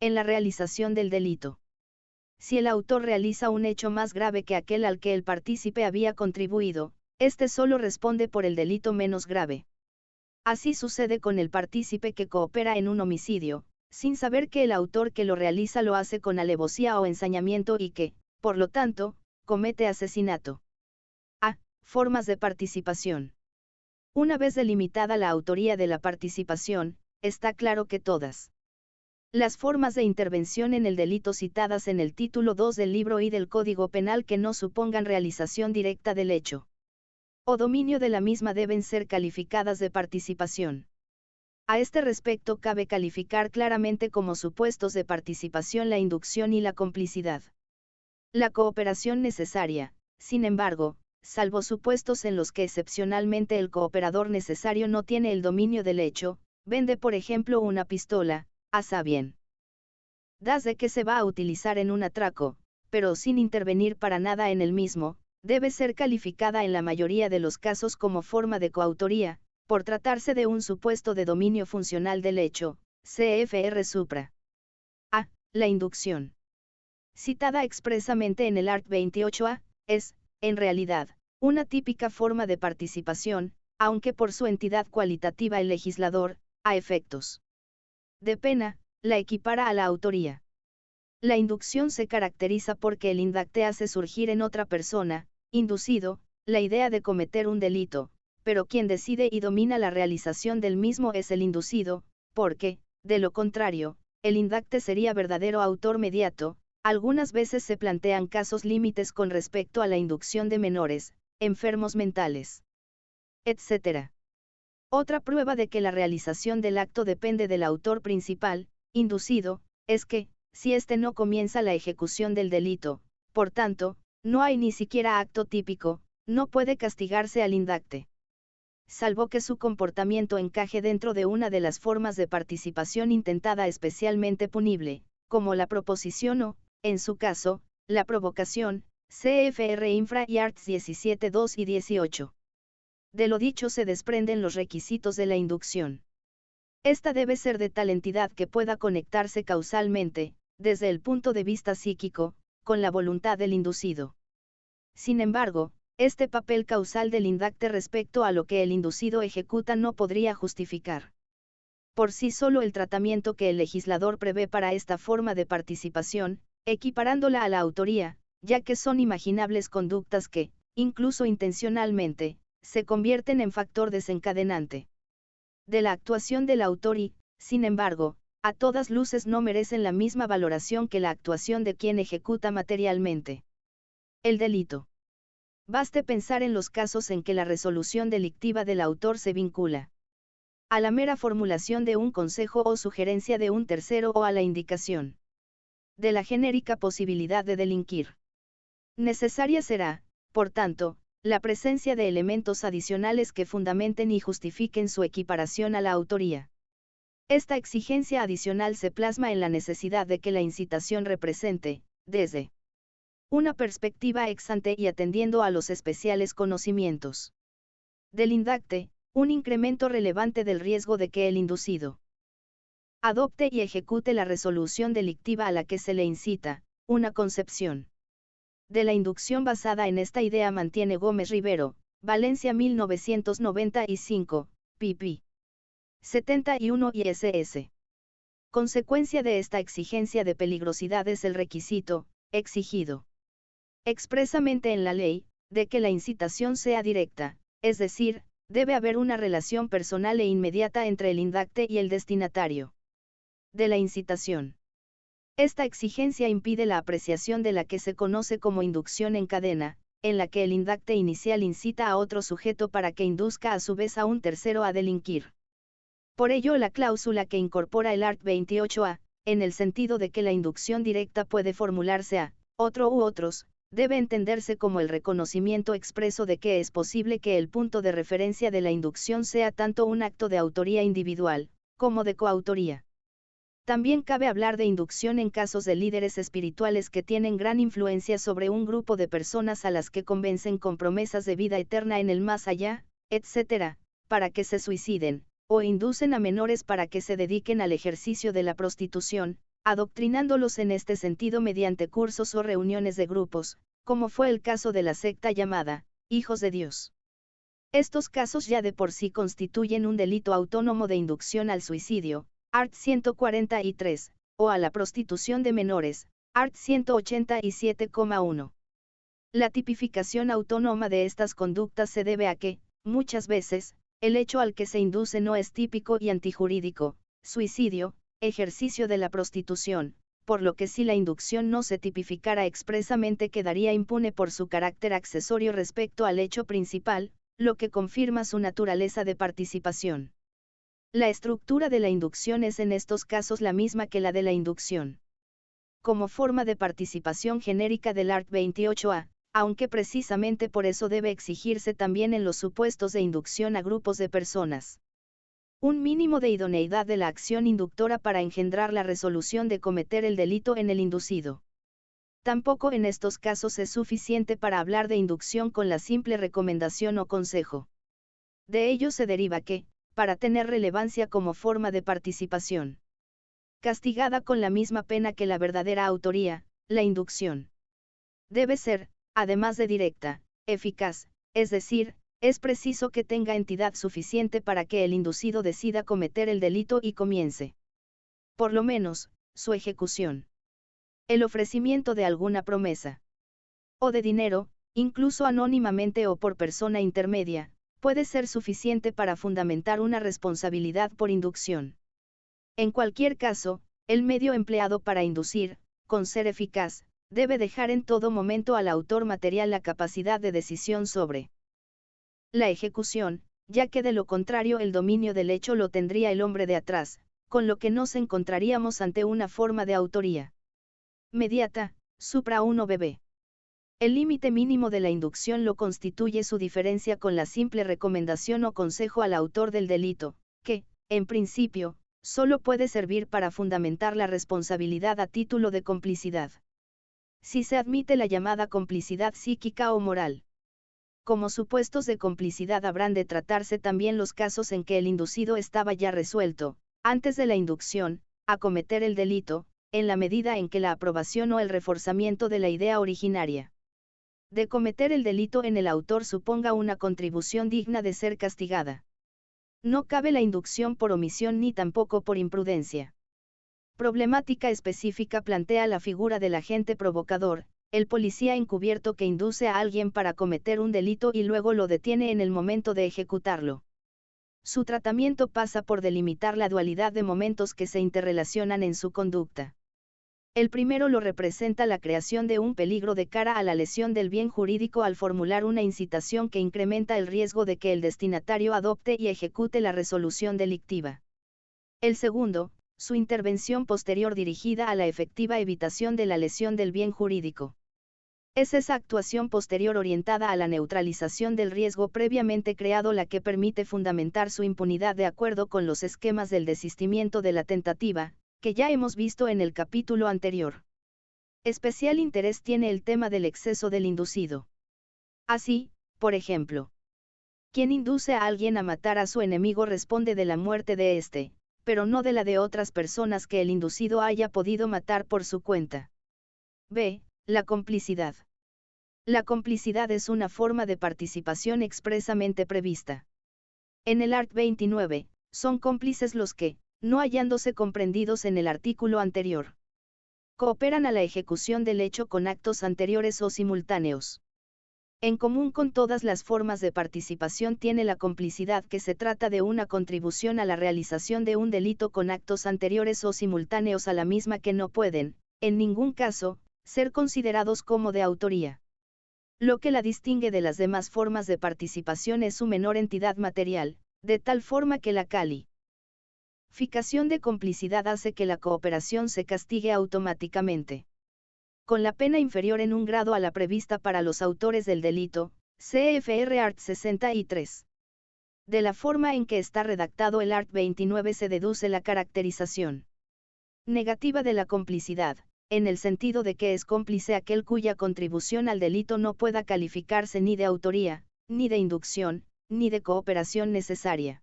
en la realización del delito. Si el autor realiza un hecho más grave que aquel al que el partícipe había contribuido, este solo responde por el delito menos grave. Así sucede con el partícipe que coopera en un homicidio, sin saber que el autor que lo realiza lo hace con alevosía o ensañamiento y que, por lo tanto, comete asesinato. A. Formas de participación. Una vez delimitada la autoría de la participación, está claro que todas las formas de intervención en el delito citadas en el título 2 del libro I del Código Penal que no supongan realización directa del hecho o dominio de la misma deben ser calificadas de participación. A este respecto cabe calificar claramente como supuestos de participación la inducción y la complicidad. La cooperación necesaria, sin embargo, salvo supuestos en los que excepcionalmente el cooperador necesario no tiene el dominio del hecho, vende por ejemplo una pistola, a sabiendas de que se va a utilizar en un atraco, pero sin intervenir para nada en el mismo, debe ser calificada en la mayoría de los casos como forma de coautoría, por tratarse de un supuesto de dominio funcional del hecho, cfr supra. A. La inducción, citada expresamente en el art. 28a, es, en realidad, una típica forma de participación, aunque por su entidad cualitativa el legislador, a efectos de pena, la equipara a la autoría. La inducción se caracteriza porque el indacte hace surgir en otra persona, inducido, la idea de cometer un delito, pero quien decide y domina la realización del mismo es el inducido, porque, de lo contrario, el indacte sería verdadero autor mediato. Algunas veces se plantean casos límites con respecto a la inducción de menores, enfermos mentales, etc. Otra prueba de que la realización del acto depende del autor principal, inducido, es que, si éste no comienza la ejecución del delito, por tanto, no hay ni siquiera acto típico, no puede castigarse al indacte. Salvo que su comportamiento encaje dentro de una de las formas de participación intentada especialmente punible, como la proposición o, en su caso, la provocación, cfr infra y art. 17.2 y 18. De lo dicho se desprenden los requisitos de la inducción. Esta debe ser de tal entidad que pueda conectarse causalmente, desde el punto de vista psíquico, con la voluntad del inducido. Sin embargo, este papel causal del indacte respecto a lo que el inducido ejecuta no podría justificar por sí solo el tratamiento que el legislador prevé para esta forma de participación, equiparándola a la autoría, ya que son imaginables conductas que, incluso intencionalmente, se convierten en factor desencadenante de la actuación del autor y, sin embargo, a todas luces no merecen la misma valoración que la actuación de quien ejecuta materialmente el delito. Baste pensar en los casos en que la resolución delictiva del autor se vincula a la mera formulación de un consejo o sugerencia de un tercero o a la indicación de la genérica posibilidad de delinquir. Necesaria será, por tanto, la presencia de elementos adicionales que fundamenten y justifiquen su equiparación a la autoría. Esta exigencia adicional se plasma en la necesidad de que la incitación represente, desde una perspectiva ex ante y atendiendo a los especiales conocimientos del indacte, un incremento relevante del riesgo de que el inducido adopte y ejecute la resolución delictiva a la que se le incita. Una concepción de la inducción basada en esta idea mantiene Gómez Rivero, Valencia 1995, pp. 71 y ss. Consecuencia de esta exigencia de peligrosidad es el requisito, exigido expresamente en la ley, de que la incitación sea directa, es decir, debe haber una relación personal e inmediata entre el indagte y el destinatario de la incitación. Esta exigencia impide la apreciación de la que se conoce como inducción en cadena, en la que el indagte inicial incita a otro sujeto para que induzca a su vez a un tercero a delinquir. Por ello la cláusula que incorpora el art. 28a, en el sentido de que la inducción directa puede formularse a otro u otros, debe entenderse como el reconocimiento expreso de que es posible que el punto de referencia de la inducción sea tanto un acto de autoría individual, como de coautoría. También cabe hablar de inducción en casos de líderes espirituales que tienen gran influencia sobre un grupo de personas a las que convencen con promesas de vida eterna en el más allá, etc., para que se suiciden, o inducen a menores para que se dediquen al ejercicio de la prostitución, adoctrinándolos en este sentido mediante cursos o reuniones de grupos, como fue el caso de la secta llamada Hijos de Dios. Estos casos ya de por sí constituyen un delito autónomo de inducción al suicidio, art. 143, o a la prostitución de menores, art. 187,1. La tipificación autónoma de estas conductas se debe a que, muchas veces, el hecho al que se induce no es típico y antijurídico, suicidio, ejercicio de la prostitución, por lo que si la inducción no se tipificara expresamente quedaría impune por su carácter accesorio respecto al hecho principal, lo que confirma su naturaleza de participación. La estructura de la inducción es en estos casos la misma que la de la inducción como forma de participación genérica del art. 28a, aunque precisamente por eso debe exigirse también en los supuestos de inducción a grupos de personas un mínimo de idoneidad de la acción inductora para engendrar la resolución de cometer el delito en el inducido. Tampoco en estos casos es suficiente para hablar de inducción con la simple recomendación o consejo. De ello se deriva que, para tener relevancia como forma de participación castigada con la misma pena que la verdadera autoría, la inducción debe ser, además de directa, eficaz, es decir, es preciso que tenga entidad suficiente para que el inducido decida cometer el delito y comience, por lo menos, su ejecución. El ofrecimiento de alguna promesa o de dinero, incluso anónimamente o por persona intermedia, puede ser suficiente para fundamentar una responsabilidad por inducción. En cualquier caso, el medio empleado para inducir, con ser eficaz, debe dejar en todo momento al autor material la capacidad de decisión sobre la ejecución, ya que de lo contrario el dominio del hecho lo tendría el hombre de atrás, con lo que nos encontraríamos ante una forma de autoría mediata, supra 1 bb. El límite mínimo de la inducción lo constituye su diferencia con la simple recomendación o consejo al autor del delito, que, en principio, solo puede servir para fundamentar la responsabilidad a título de complicidad. Si se admite la llamada complicidad psíquica o moral. Como supuestos de complicidad habrán de tratarse también los casos en que el inducido estaba ya resuelto, antes de la inducción, a cometer el delito, en la medida en que la aprobación o el reforzamiento de la idea originaria de cometer el delito en el autor suponga una contribución digna de ser castigada. No cabe la inducción por omisión ni tampoco por imprudencia. Problemática específica plantea la figura del agente provocador, el policía encubierto que induce a alguien para cometer un delito y luego lo detiene en el momento de ejecutarlo. Su tratamiento pasa por delimitar la dualidad de momentos que se interrelacionan en su conducta. El primero lo representa la creación de un peligro de cara a la lesión del bien jurídico al formular una incitación que incrementa el riesgo de que el destinatario adopte y ejecute la resolución delictiva. El segundo, su intervención posterior dirigida a la efectiva evitación de la lesión del bien jurídico. Es esa actuación posterior orientada a la neutralización del riesgo previamente creado la que permite fundamentar su impunidad de acuerdo con los esquemas del desistimiento de la tentativa, que ya hemos visto en el capítulo anterior. Especial interés tiene el tema del exceso del inducido. Así, por ejemplo, quien induce a alguien a matar a su enemigo responde de la muerte de éste, pero no de la de otras personas que el inducido haya podido matar por su cuenta. B. La complicidad. La complicidad es una forma de participación expresamente prevista. En el art. 29, son cómplices los que, no hallándose comprendidos en el artículo anterior, cooperan a la ejecución del hecho con actos anteriores o simultáneos. En común con todas las formas de participación tiene la complicidad que se trata de una contribución a la realización de un delito con actos anteriores o simultáneos a la misma que no pueden, en ningún caso, ser considerados como de autoría. Lo que la distingue de las demás formas de participación es su menor entidad material, de tal forma que la calificación de complicidad hace que la cooperación se castigue automáticamente con la pena inferior en un grado a la prevista para los autores del delito, CFR Art. 63. De la forma en que está redactado el art. 29 se deduce la caracterización negativa de la complicidad, en el sentido de que es cómplice aquel cuya contribución al delito no pueda calificarse ni de autoría, ni de inducción, ni de cooperación necesaria.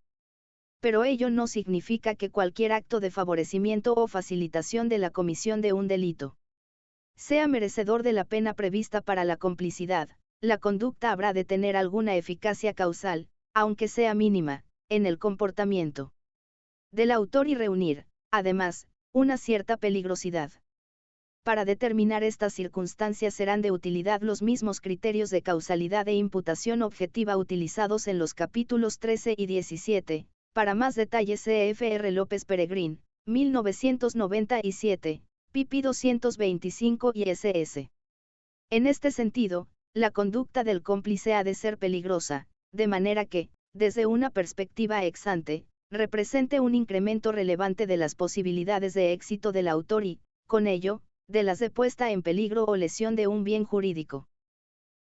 Pero ello no significa que cualquier acto de favorecimiento o facilitación de la comisión de un delito sea merecedor de la pena prevista para la complicidad. La conducta habrá de tener alguna eficacia causal, aunque sea mínima, en el comportamiento del autor y reunir, además, una cierta peligrosidad. Para determinar estas circunstancias serán de utilidad los mismos criterios de causalidad e imputación objetiva utilizados en los capítulos 13 y 17, para más detalles CFR López Peregrín, 1997, pp. 225 y ss. En este sentido, la conducta del cómplice ha de ser peligrosa, de manera que, desde una perspectiva ex ante, represente un incremento relevante de las posibilidades de éxito del autor y, con ello, de las de puesta en peligro o lesión de un bien jurídico.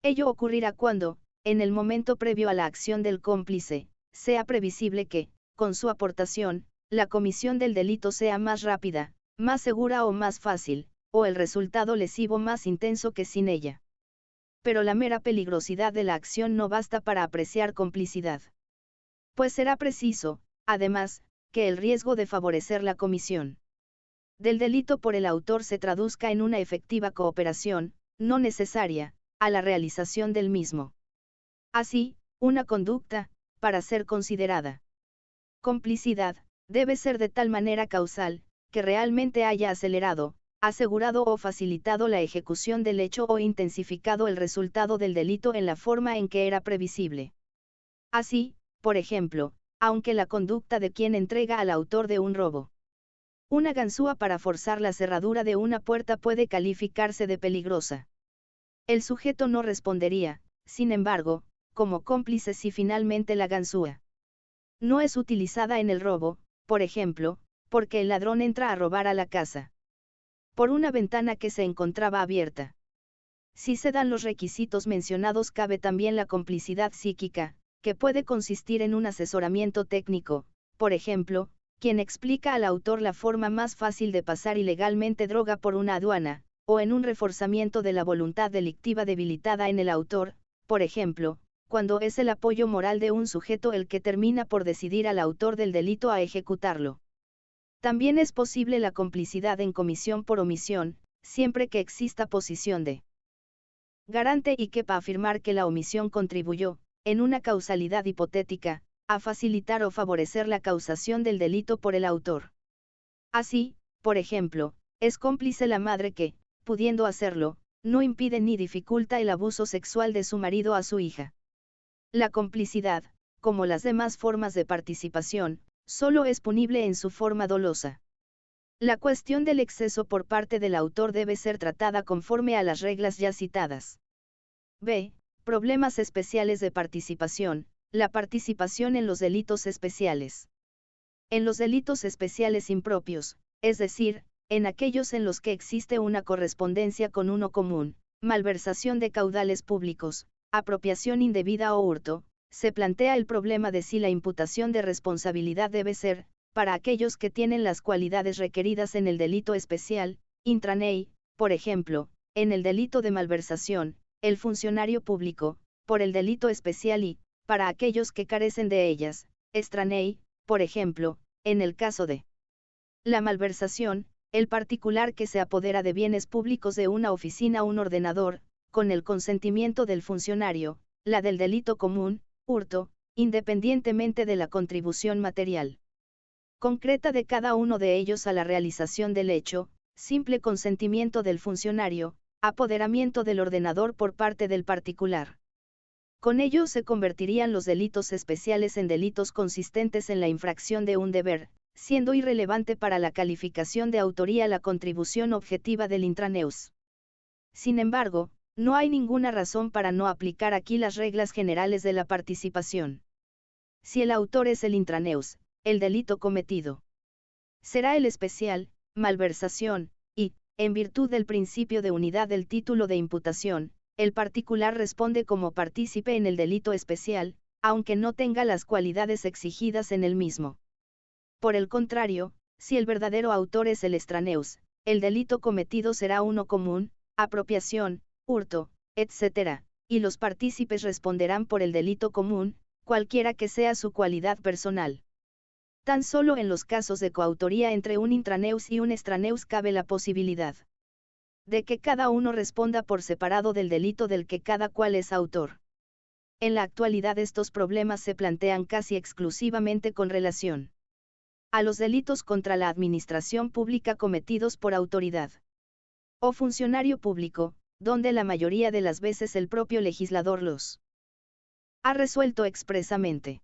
Ello ocurrirá cuando, en el momento previo a la acción del cómplice, sea previsible que, con su aportación, la comisión del delito sea más rápida, más segura o más fácil, o el resultado lesivo más intenso que sin ella. Pero la mera peligrosidad de la acción no basta para apreciar complicidad. Pues será preciso, además, que el riesgo de favorecer la comisión del delito por el autor se traduzca en una efectiva cooperación, no necesaria, a la realización del mismo. Así, una conducta, para ser considerada complicidad, debe ser de tal manera causal, que realmente haya acelerado, asegurado o facilitado la ejecución del hecho o intensificado el resultado del delito en la forma en que era previsible. Así, por ejemplo, aunque la conducta de quien entrega al autor de un robo una ganzúa para forzar la cerradura de una puerta puede calificarse de peligrosa, el sujeto no respondería, sin embargo, como cómplice si finalmente la ganzúa no es utilizada en el robo, por ejemplo, porque el ladrón entra a robar a la casa por una ventana que se encontraba abierta. Si se dan los requisitos mencionados, cabe también la complicidad psíquica, que puede consistir en un asesoramiento técnico, por ejemplo, quien explica al autor la forma más fácil de pasar ilegalmente droga por una aduana, o en un reforzamiento de la voluntad delictiva debilitada en el autor, por ejemplo, cuando es el apoyo moral de un sujeto el que termina por decidir al autor del delito a ejecutarlo. También es posible la complicidad en comisión por omisión, siempre que exista posición de garante y quepa afirmar que la omisión contribuyó, en una causalidad hipotética, a facilitar o favorecer la causación del delito por el autor. Así, por ejemplo, es cómplice la madre que, pudiendo hacerlo, no impide ni dificulta el abuso sexual de su marido a su hija. La complicidad, como las demás formas de participación, solo es punible en su forma dolosa. La cuestión del exceso por parte del autor debe ser tratada conforme a las reglas ya citadas. B. Problemas especiales de participación. La participación en los delitos especiales. En los delitos especiales impropios, es decir, en aquellos en los que existe una correspondencia con uno común, malversación de caudales públicos, apropiación indebida o hurto, se plantea el problema de si la imputación de responsabilidad debe ser, para aquellos que tienen las cualidades requeridas en el delito especial, intranei, por ejemplo, en el delito de malversación, el funcionario público, por el delito especial y, para aquellos que carecen de ellas, extranei, por ejemplo, en el caso de la malversación, el particular que se apodera de bienes públicos de una oficina, un ordenador, con el consentimiento del funcionario, la del delito común, hurto, independientemente de la contribución material concreta de cada uno de ellos a la realización del hecho, simple consentimiento del funcionario, apoderamiento del ordenador por parte del particular. Con ello se convertirían los delitos especiales en delitos consistentes en la infracción de un deber, siendo irrelevante para la calificación de autoría la contribución objetiva del intraneus. Sin embargo, no hay ninguna razón para no aplicar aquí las reglas generales de la participación. Si el autor es el intraneus, el delito cometido será el especial, malversación, y, en virtud del principio de unidad del título de imputación, el particular responde como partícipe en el delito especial, aunque no tenga las cualidades exigidas en el mismo. Por el contrario, si el verdadero autor es el extraneus, el delito cometido será uno común, apropiación, hurto, etc., y los partícipes responderán por el delito común, cualquiera que sea su cualidad personal. Tan solo en los casos de coautoría entre un intraneus y un extraneus cabe la posibilidad de que cada uno responda por separado del delito del que cada cual es autor. En la actualidad estos problemas se plantean casi exclusivamente con relación a los delitos contra la administración pública cometidos por autoridad o funcionario público, donde la mayoría de las veces el propio legislador los ha resuelto expresamente.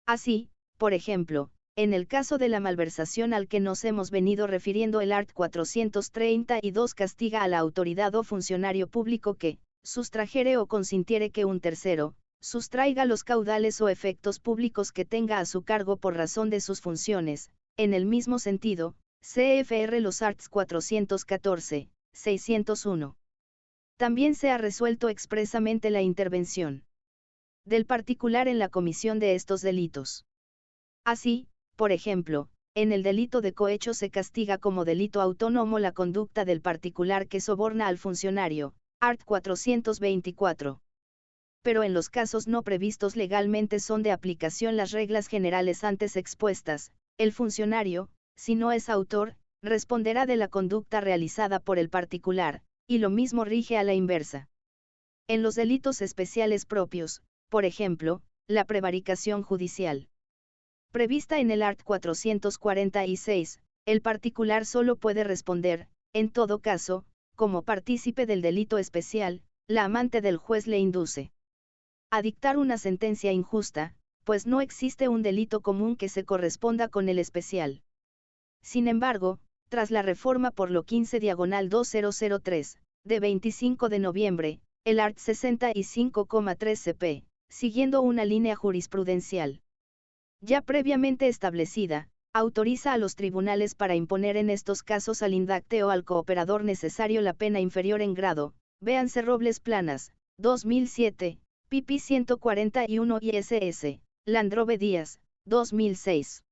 Así, por ejemplo, en el caso de la malversación al que nos hemos venido refiriendo, el art. 432 castiga a la autoridad o funcionario público que, sustrajere o consintiere que un tercero, sustraiga los caudales o efectos públicos que tenga a su cargo por razón de sus funciones. En el mismo sentido, CFR los arts. 414, 601. También se ha resuelto expresamente la intervención del particular en la comisión de estos delitos. Así, por ejemplo, en el delito de cohecho se castiga como delito autónomo la conducta del particular que soborna al funcionario, art. 424. Pero en los casos no previstos legalmente son de aplicación las reglas generales antes expuestas. El funcionario, si no es autor, responderá de la conducta realizada por el particular, y lo mismo rige a la inversa. En los delitos especiales propios, por ejemplo, la prevaricación judicial prevista en el art. 446, el particular solo puede responder, en todo caso, como partícipe del delito especial, la amante del juez le induce a dictar una sentencia injusta, pues no existe un delito común que se corresponda con el especial. Sin embargo, tras la reforma por lo 15/2003, de 25 de noviembre, el art. 65,3 cp, siguiendo una línea jurisprudencial ya previamente establecida, autoriza a los tribunales para imponer en estos casos al indacte o al cooperador necesario la pena inferior en grado, véanse Robles Planas, 2007, pp. 141 y ss. Landrove Díaz, 2006.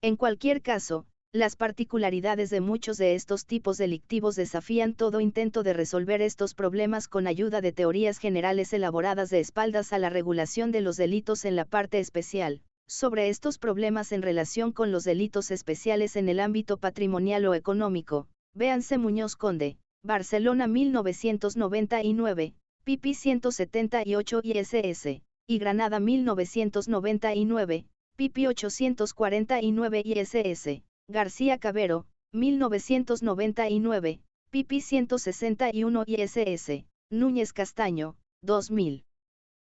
En cualquier caso, las particularidades de muchos de estos tipos delictivos desafían todo intento de resolver estos problemas con ayuda de teorías generales elaboradas de espaldas a la regulación de los delitos en la parte especial. Sobre estos problemas en relación con los delitos especiales en el ámbito patrimonial o económico, véanse Muñoz Conde, Barcelona 1999, pp. 178 y ss, y Granada 1999, pp. 849 y ss, García Cabero, 1999, pp. 161 y ss, Núñez Castaño, 2000.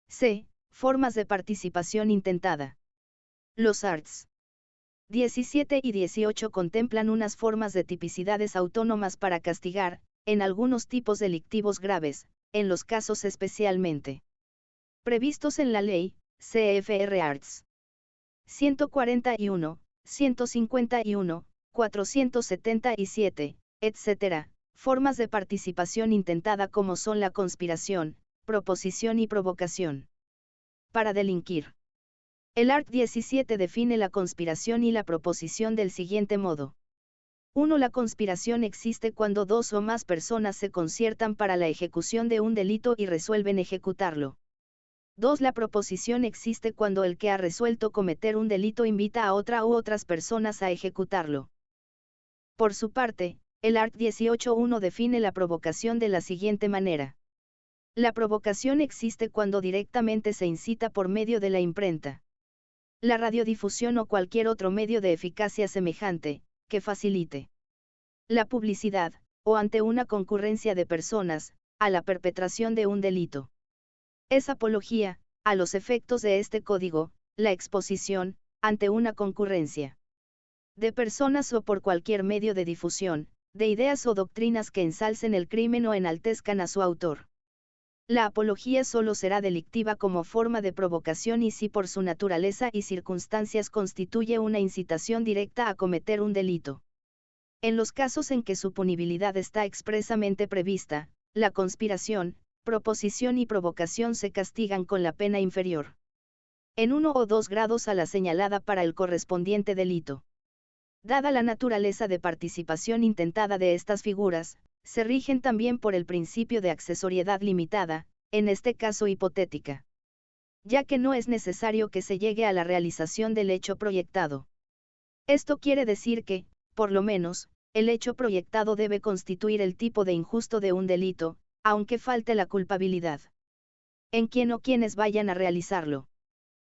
C. Formas de participación intentada. Los arts. 17 y 18 contemplan unas formas de tipicidades autónomas para castigar, en algunos tipos delictivos graves, en los casos especialmente previstos en la ley, CFR Arts. 141, 151, 477, etc., formas de participación intentada como son la conspiración, proposición y provocación para delinquir. El art. 17 define la conspiración y la proposición del siguiente modo. 1. La conspiración existe cuando dos o más personas se conciertan para la ejecución de un delito y resuelven ejecutarlo. 2. La proposición existe cuando el que ha resuelto cometer un delito invita a otra u otras personas a ejecutarlo. Por su parte, el art. 18.1 define la provocación de la siguiente manera. La provocación existe cuando directamente se incita por medio de la imprenta, la radiodifusión o cualquier otro medio de eficacia semejante, que facilite la publicidad, o ante una concurrencia de personas, a la perpetración de un delito. Es apología, a los efectos de este código, la exposición, ante una concurrencia de personas o por cualquier medio de difusión, de ideas o doctrinas que ensalcen el crimen o enaltezcan a su autor. La apología solo será delictiva como forma de provocación y si por su naturaleza y circunstancias constituye una incitación directa a cometer un delito. En los casos en que su punibilidad está expresamente prevista, la conspiración, proposición y provocación se castigan con la pena inferior en 1 o 2 grados a la señalada para el correspondiente delito. Dada la naturaleza de participación intentada de estas figuras, se rigen también por el principio de accesoriedad limitada, en este caso hipotética, ya que no es necesario que se llegue a la realización del hecho proyectado. Esto quiere decir que, por lo menos, el hecho proyectado debe constituir el tipo de injusto de un delito, aunque falte la culpabilidad en quien o quienes vayan a realizarlo.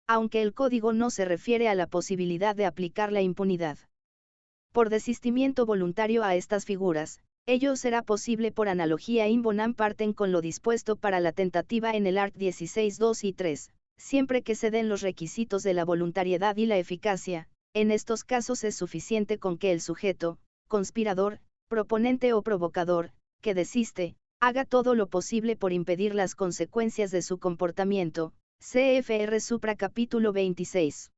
Aunque el código no se refiere a la posibilidad de aplicar la impunidad por desistimiento voluntario a estas figuras, ello será posible por analogía in bonam partem con lo dispuesto para la tentativa en el art. 16.2 y 3, siempre que se den los requisitos de la voluntariedad y la eficacia. En estos casos es suficiente con que el sujeto, conspirador, proponente o provocador, que desiste, haga todo lo posible por impedir las consecuencias de su comportamiento. CFR Supra capítulo 26.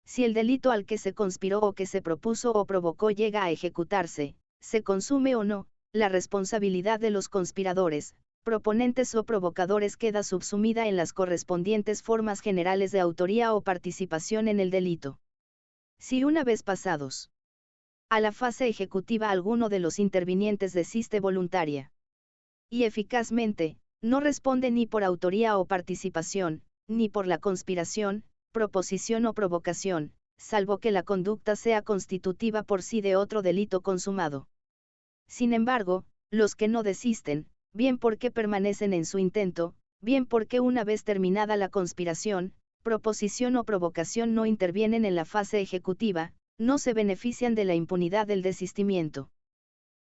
Si el delito al que se conspiró o que se propuso o provocó llega a ejecutarse, se consume o no, la responsabilidad de los conspiradores, proponentes o provocadores queda subsumida en las correspondientes formas generales de autoría o participación en el delito. Si una vez pasados a la fase ejecutiva alguno de los intervinientes desiste voluntaria y eficazmente, no responde ni por autoría o participación, ni por la conspiración, proposición o provocación, salvo que la conducta sea constitutiva por sí de otro delito consumado. Sin embargo, los que no desisten, bien porque permanecen en su intento, bien porque una vez terminada la conspiración, proposición o provocación no intervienen en la fase ejecutiva, no se benefician de la impunidad del desistimiento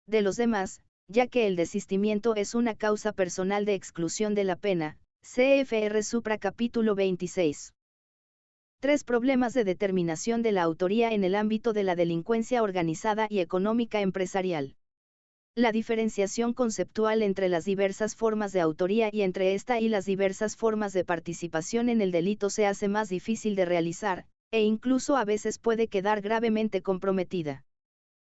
de los demás, ya que el desistimiento es una causa personal de exclusión de la pena. CFR Supra capítulo 26. 3 problemas de determinación de la autoría en el ámbito de la delincuencia organizada y económica empresarial. La diferenciación conceptual entre las diversas formas de autoría y entre esta y las diversas formas de participación en el delito se hace más difícil de realizar, e incluso a veces puede quedar gravemente comprometida.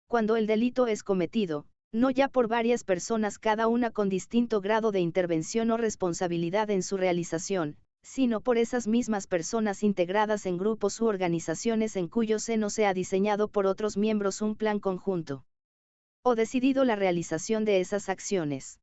Cuando el delito es cometido, no ya por varias personas cada una con distinto grado de intervención o responsabilidad en su realización, sino por esas mismas personas integradas en grupos u organizaciones en cuyo seno se ha diseñado por otros miembros un plan conjunto, o decidido la realización de esas acciones.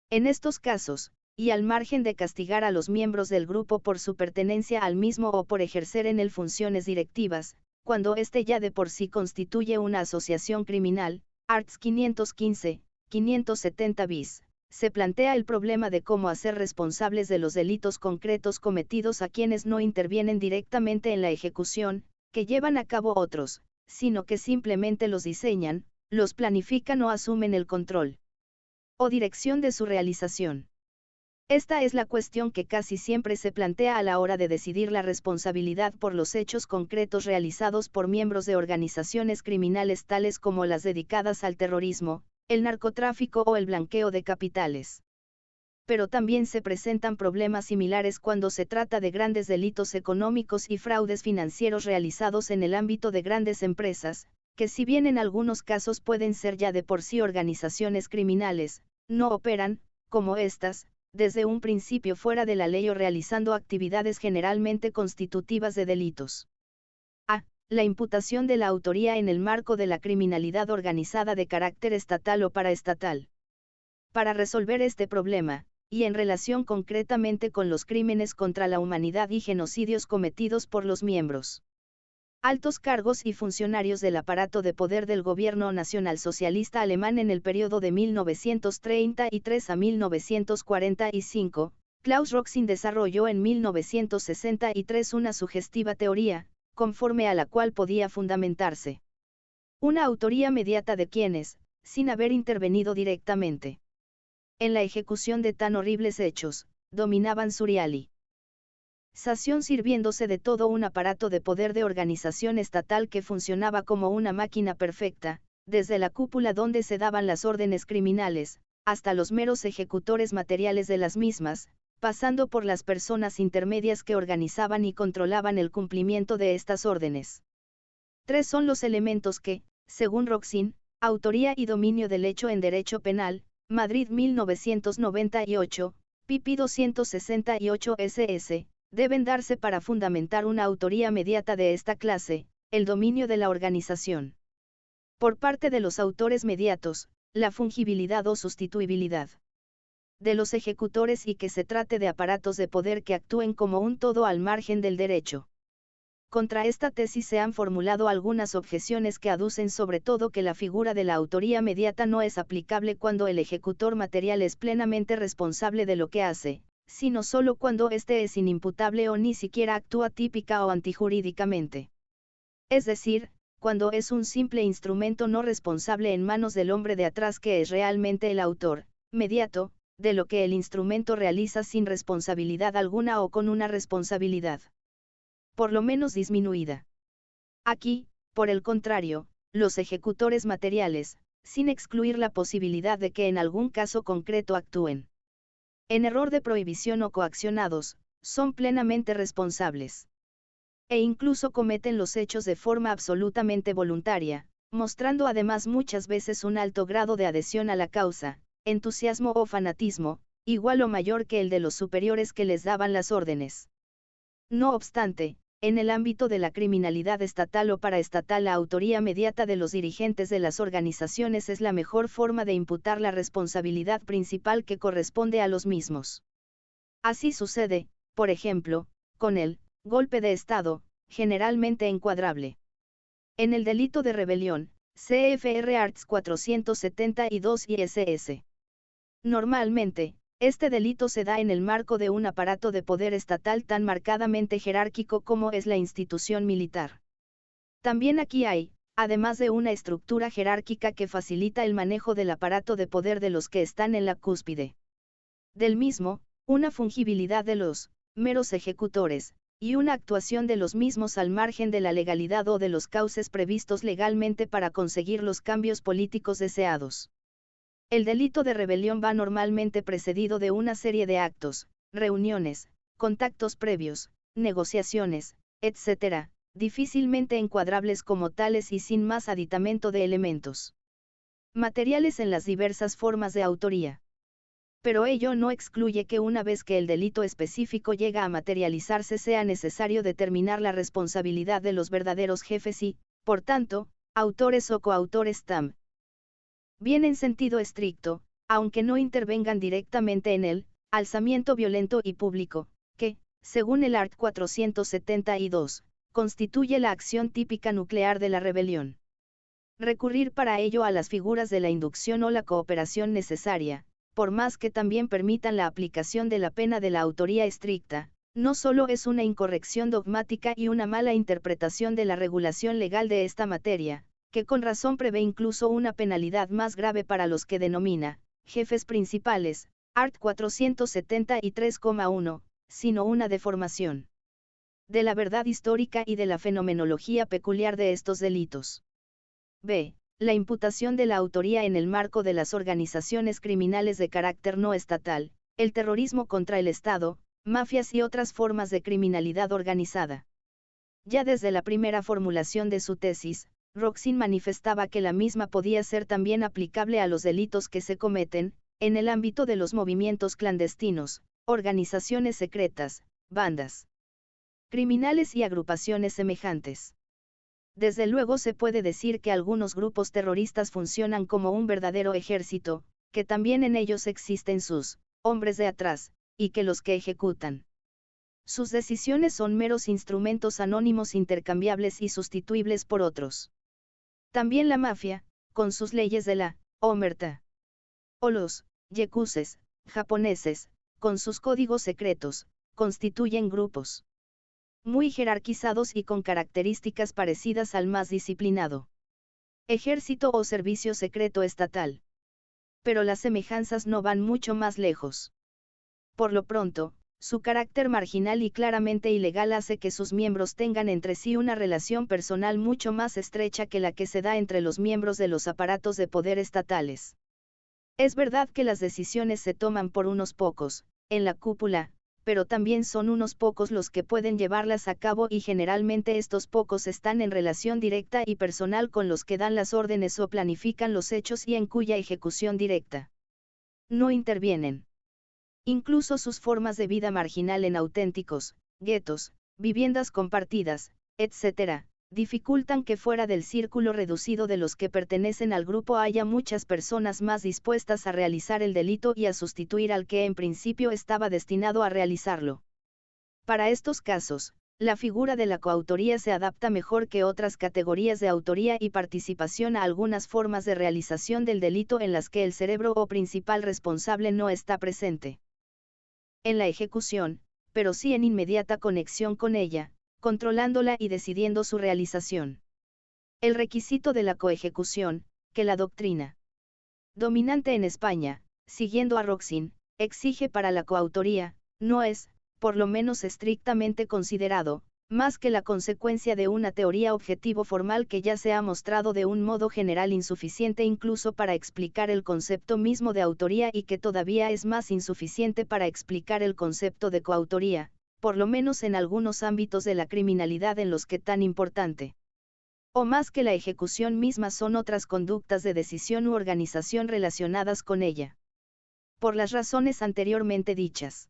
En estos casos, y al margen de castigar a los miembros del grupo por su pertenencia al mismo o por ejercer en él funciones directivas, cuando éste ya de por sí constituye una asociación criminal, arts. 515, 570 bis, se plantea el problema de cómo hacer responsables de los delitos concretos cometidos a quienes no intervienen directamente en la ejecución, que llevan a cabo otros, sino que simplemente los diseñan, los planifican o asumen el control o dirección de su realización. Esta es la cuestión que casi siempre se plantea a la hora de decidir la responsabilidad por los hechos concretos realizados por miembros de organizaciones criminales tales como las dedicadas al terrorismo, el narcotráfico o el blanqueo de capitales. Pero también se presentan problemas similares cuando se trata de grandes delitos económicos y fraudes financieros realizados en el ámbito de grandes empresas, que si bien en algunos casos pueden ser ya de por sí organizaciones criminales, no operan, como estas, desde un principio fuera de la ley o realizando actividades generalmente constitutivas de delitos. A. La imputación de la autoría en el marco de la criminalidad organizada de carácter estatal o paraestatal. Para resolver este problema, y en relación concretamente con los crímenes contra la humanidad y genocidios cometidos por los miembros Altos cargos y funcionarios del aparato de poder del gobierno nacionalsocialista alemán en el periodo de 1933 a 1945, Klaus Roxin desarrolló en 1963 una sugestiva teoría, conforme a la cual podía fundamentarse una autoría mediata de quienes, sin haber intervenido directamente en la ejecución de tan horribles hechos, dominaban su realización sirviéndose de todo un aparato de poder de organización estatal que funcionaba como una máquina perfecta, desde la cúpula donde se daban las órdenes criminales, hasta los meros ejecutores materiales de las mismas, pasando por las personas intermedias que organizaban y controlaban el cumplimiento de estas órdenes. Tres son los elementos que, según Roxin, autoría y dominio del hecho en derecho penal, Madrid 1998, pp 268 ss, deben darse para fundamentar una autoría mediata de esta clase, el dominio de la organización por parte de los autores mediatos, la fungibilidad o sustituibilidad de los ejecutores y que se trate de aparatos de poder que actúen como un todo al margen del derecho. Contra esta tesis se han formulado algunas objeciones que aducen sobre todo que la figura de la autoría mediata no es aplicable cuando el ejecutor material es plenamente responsable de lo que hace, sino solo cuando éste es inimputable o ni siquiera actúa típica o antijurídicamente. Es decir, cuando es un simple instrumento no responsable en manos del hombre de atrás que es realmente el autor, mediato, de lo que el instrumento realiza sin responsabilidad alguna o con una responsabilidad por lo menos disminuida. Aquí, por el contrario, los ejecutores materiales, sin excluir la posibilidad de que en algún caso concreto actúen en error de prohibición o coaccionados, son plenamente responsables. E incluso cometen los hechos de forma absolutamente voluntaria, mostrando además muchas veces un alto grado de adhesión a la causa, entusiasmo o fanatismo, igual o mayor que el de los superiores que les daban las órdenes. No obstante, en el ámbito de la criminalidad estatal o paraestatal, la autoría mediata de los dirigentes de las organizaciones es la mejor forma de imputar la responsabilidad principal que corresponde a los mismos. Así sucede, por ejemplo, con el golpe de Estado, generalmente encuadrable en el delito de rebelión, CFR Arts 472 ISS. Normalmente, este delito se da en el marco de un aparato de poder estatal tan marcadamente jerárquico como es la institución militar. También aquí hay, además de una estructura jerárquica que facilita el manejo del aparato de poder de los que están en la cúspide del mismo, una fungibilidad de los meros ejecutores, y una actuación de los mismos al margen de la legalidad o de los cauces previstos legalmente para conseguir los cambios políticos deseados. El delito de rebelión va normalmente precedido de una serie de actos, reuniones, contactos previos, negociaciones, etc., difícilmente encuadrables como tales y sin más aditamento de elementos materiales en las diversas formas de autoría. Pero ello no excluye que una vez que el delito específico llega a materializarse sea necesario determinar la responsabilidad de los verdaderos jefes y, por tanto, autores o coautores bien en sentido estricto, aunque no intervengan directamente en el alzamiento violento y público, que, según el art. 472, constituye la acción típica nuclear de la rebelión. Recurrir para ello a las figuras de la inducción o la cooperación necesaria, por más que también permitan la aplicación de la pena de la autoría estricta, no solo es una incorrección dogmática y una mala interpretación de la regulación legal de esta materia, que con razón prevé incluso una penalidad más grave para los que denomina jefes principales, art. 473,1, sino una deformación de la verdad histórica y de la fenomenología peculiar de estos delitos. B. La imputación de la autoría en el marco de las organizaciones criminales de carácter no estatal, el terrorismo contra el Estado, mafias y otras formas de criminalidad organizada. Ya desde la primera formulación de su tesis, Roxin manifestaba que la misma podía ser también aplicable a los delitos que se cometen, en el ámbito de los movimientos clandestinos, organizaciones secretas, bandas criminales y agrupaciones semejantes. Desde luego se puede decir que algunos grupos terroristas funcionan como un verdadero ejército, que también en ellos existen sus hombres de atrás, y que los que ejecutan Sus decisiones son meros instrumentos anónimos intercambiables y sustituibles por otros. También la mafia, con sus leyes de la omerta. O los yakuses japoneses, con sus códigos secretos, constituyen grupos muy jerarquizados y con características parecidas al más disciplinado ejército o servicio secreto estatal. Pero las semejanzas no van mucho más lejos. Por lo pronto, su carácter marginal y claramente ilegal hace que sus miembros tengan entre sí una relación personal mucho más estrecha que la que se da entre los miembros de los aparatos de poder estatales. Es verdad que las decisiones se toman por unos pocos, en la cúpula, pero también son unos pocos los que pueden llevarlas a cabo y generalmente estos pocos están en relación directa y personal con los que dan las órdenes o planifican los hechos y en cuya ejecución directa no intervienen. Incluso sus formas de vida marginal en auténticos guetos, viviendas compartidas, etc., dificultan que fuera del círculo reducido de los que pertenecen al grupo haya muchas personas más dispuestas a realizar el delito y a sustituir al que en principio estaba destinado a realizarlo. Para estos casos, la figura de la coautoría se adapta mejor que otras categorías de autoría y participación a algunas formas de realización del delito en las que el cerebro o principal responsable no está presente en la ejecución, pero sí en inmediata conexión con ella, controlándola y decidiendo su realización. El requisito de la coejecución, que la doctrina dominante en España, siguiendo a Roxin, exige para la coautoría, no es, por lo menos estrictamente considerado, más que la consecuencia de una teoría objetivo formal que ya se ha mostrado de un modo general insuficiente incluso para explicar el concepto mismo de autoría y que todavía es más insuficiente para explicar el concepto de coautoría, por lo menos en algunos ámbitos de la criminalidad en los que tan importante o más que la ejecución misma son otras conductas de decisión u organización relacionadas con ella. Por las razones anteriormente dichas.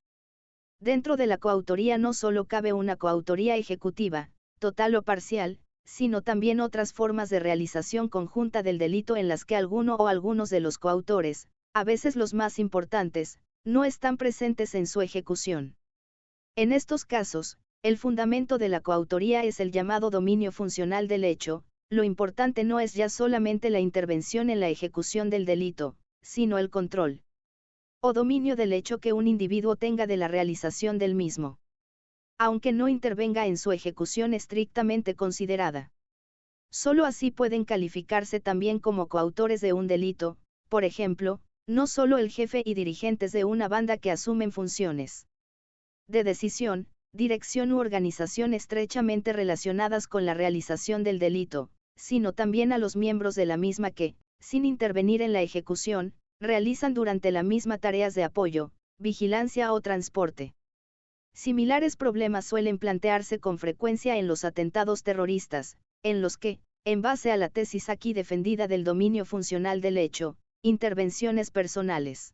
Dentro de la coautoría no solo cabe una coautoría ejecutiva, total o parcial, sino también otras formas de realización conjunta del delito en las que alguno o algunos de los coautores, a veces los más importantes, no están presentes en su ejecución. En estos casos, el fundamento de la coautoría es el llamado dominio funcional del hecho. Lo importante no es ya solamente la intervención en la ejecución del delito, sino el control o dominio del hecho que un individuo tenga de la realización del mismo, aunque no intervenga en su ejecución estrictamente considerada. Solo así pueden calificarse también como coautores de un delito, por ejemplo, no solo el jefe y dirigentes de una banda que asumen funciones de decisión, dirección u organización estrechamente relacionadas con la realización del delito, sino también a los miembros de la misma que, sin intervenir en la ejecución, realizan durante la misma tareas de apoyo, vigilancia o transporte. Similares problemas suelen plantearse con frecuencia en los atentados terroristas, en los que, en base a la tesis aquí defendida del dominio funcional del hecho, intervenciones personales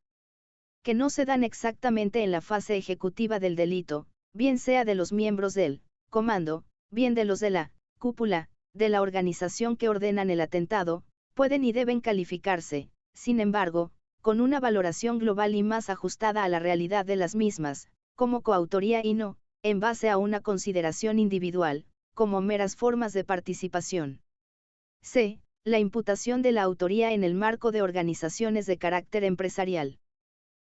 que no se dan exactamente en la fase ejecutiva del delito, bien sea de los miembros del comando, bien de los de la cúpula, de la organización que ordenan el atentado, pueden y deben calificarse, sin embargo, con una valoración global y más ajustada a la realidad de las mismas, como coautoría y no, en base a una consideración individual, como meras formas de participación. C. La imputación de la autoría en el marco de organizaciones de carácter empresarial.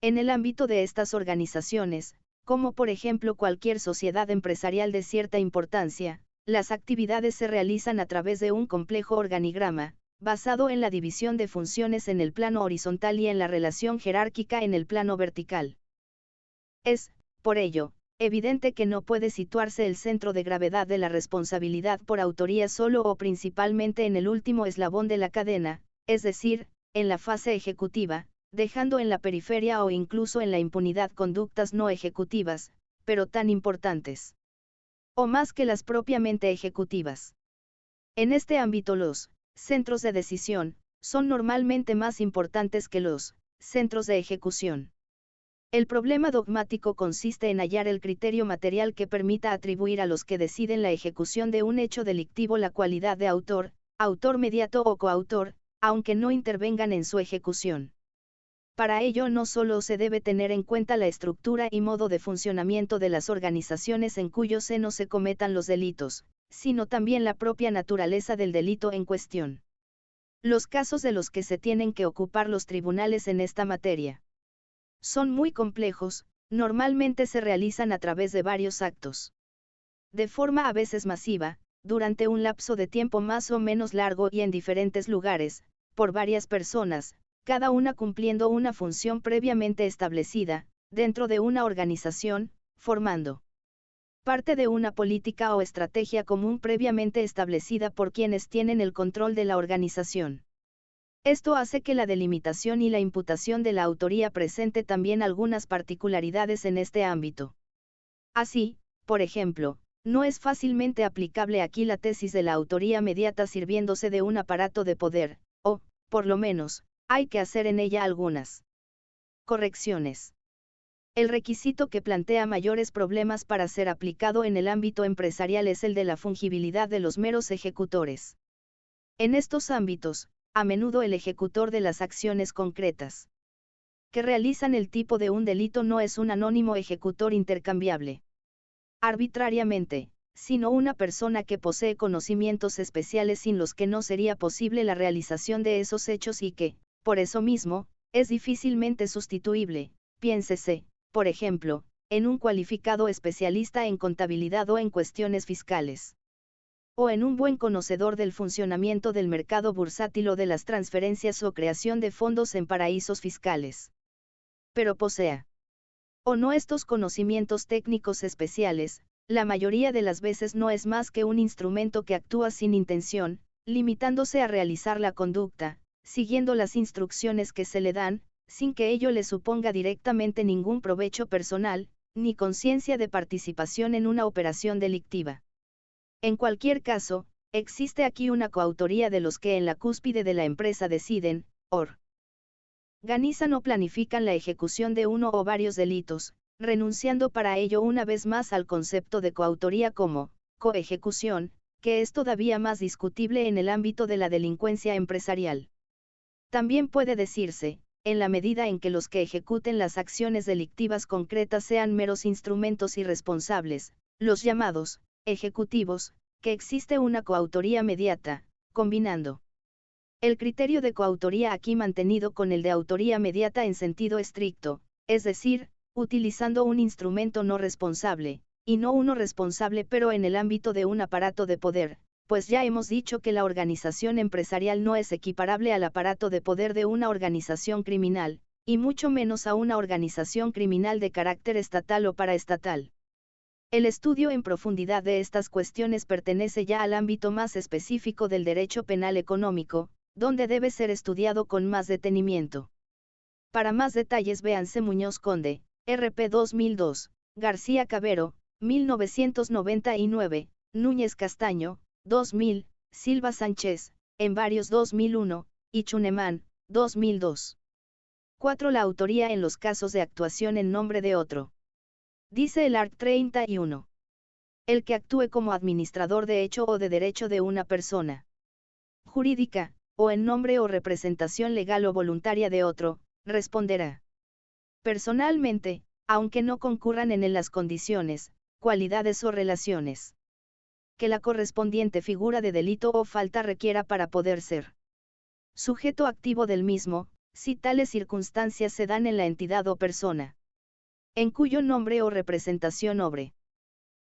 En el ámbito de estas organizaciones, como por ejemplo cualquier sociedad empresarial de cierta importancia, las actividades se realizan a través de un complejo organigrama, basado en la división de funciones en el plano horizontal y en la relación jerárquica en el plano vertical. Es, por ello, evidente que no puede situarse el centro de gravedad de la responsabilidad por autoría solo o principalmente en el último eslabón de la cadena, es decir, en la fase ejecutiva, dejando en la periferia o incluso en la impunidad conductas no ejecutivas, pero tan importantes o más que las propiamente ejecutivas. En este ámbito los centros de decisión son normalmente más importantes que los centros de ejecución. El problema dogmático consiste en hallar el criterio material que permita atribuir a los que deciden la ejecución de un hecho delictivo la cualidad de autor, autor mediato o coautor, aunque no intervengan en su ejecución. Para ello no solo se debe tener en cuenta la estructura y modo de funcionamiento de las organizaciones en cuyo seno se cometan los delitos, sino también la propia naturaleza del delito en cuestión. Los casos de los que se tienen que ocupar los tribunales en esta materia son muy complejos, normalmente se realizan a través de varios actos. De forma a veces masiva, durante un lapso de tiempo más o menos largo y en diferentes lugares, por varias personas, cada una cumpliendo una función previamente establecida, dentro de una organización, formando parte de una política o estrategia común previamente establecida por quienes tienen el control de la organización. Esto hace que la delimitación y la imputación de la autoría presente también algunas particularidades en este ámbito. Así, por ejemplo, no es fácilmente aplicable aquí la tesis de la autoría mediata sirviéndose de un aparato de poder, o, por lo menos, hay que hacer en ella algunas correcciones. El requisito que plantea mayores problemas para ser aplicado en el ámbito empresarial es el de la fungibilidad de los meros ejecutores. En estos ámbitos, a menudo el ejecutor de las acciones concretas que realizan el tipo de un delito no es un anónimo ejecutor intercambiable arbitrariamente, sino una persona que posee conocimientos especiales sin los que no sería posible la realización de esos hechos y que, por eso mismo, es difícilmente sustituible, piénsese, por ejemplo, en un cualificado especialista en contabilidad o en cuestiones fiscales. O en un buen conocedor del funcionamiento del mercado bursátil o de las transferencias o creación de fondos en paraísos fiscales. Pero posea o no estos conocimientos técnicos especiales, la mayoría de las veces no es más que un instrumento que actúa sin intención, limitándose a realizar la conducta, siguiendo las instrucciones que se le dan, sin que ello le suponga directamente ningún provecho personal, ni conciencia de participación en una operación delictiva. En cualquier caso, existe aquí una coautoría de los que en la cúspide de la empresa deciden, organizan o planifican la ejecución de uno o varios delitos, renunciando para ello una vez más al concepto de coautoría como coejecución, que es todavía más discutible en el ámbito de la delincuencia empresarial. También puede decirse, en la medida en que los que ejecuten las acciones delictivas concretas sean meros instrumentos irresponsables, los llamados ejecutivos, que existe una coautoría mediata, combinando el criterio de coautoría aquí mantenido con el de autoría mediata en sentido estricto, es decir, utilizando un instrumento no responsable, y no uno responsable pero en el ámbito de un aparato de poder, pues ya hemos dicho que la organización empresarial no es equiparable al aparato de poder de una organización criminal, y mucho menos a una organización criminal de carácter estatal o paraestatal. El estudio en profundidad de estas cuestiones pertenece ya al ámbito más específico del derecho penal económico, donde debe ser estudiado con más detenimiento. Para más detalles véanse Muñoz Conde, RP 2002, García Cabero, 1999, Núñez Castaño, 2000, Silva Sánchez, en varios 2001, y Chuneman, 2002. 4. La autoría en los casos de actuación en nombre de otro. Dice el art. 31. El que actúe como administrador de hecho o de derecho de una persona jurídica, o en nombre o representación legal o voluntaria de otro, responderá personalmente, aunque no concurran en él las condiciones, cualidades o relaciones que la correspondiente figura de delito o falta requiera para poder ser sujeto activo del mismo, si tales circunstancias se dan en la entidad o persona en cuyo nombre o representación obre.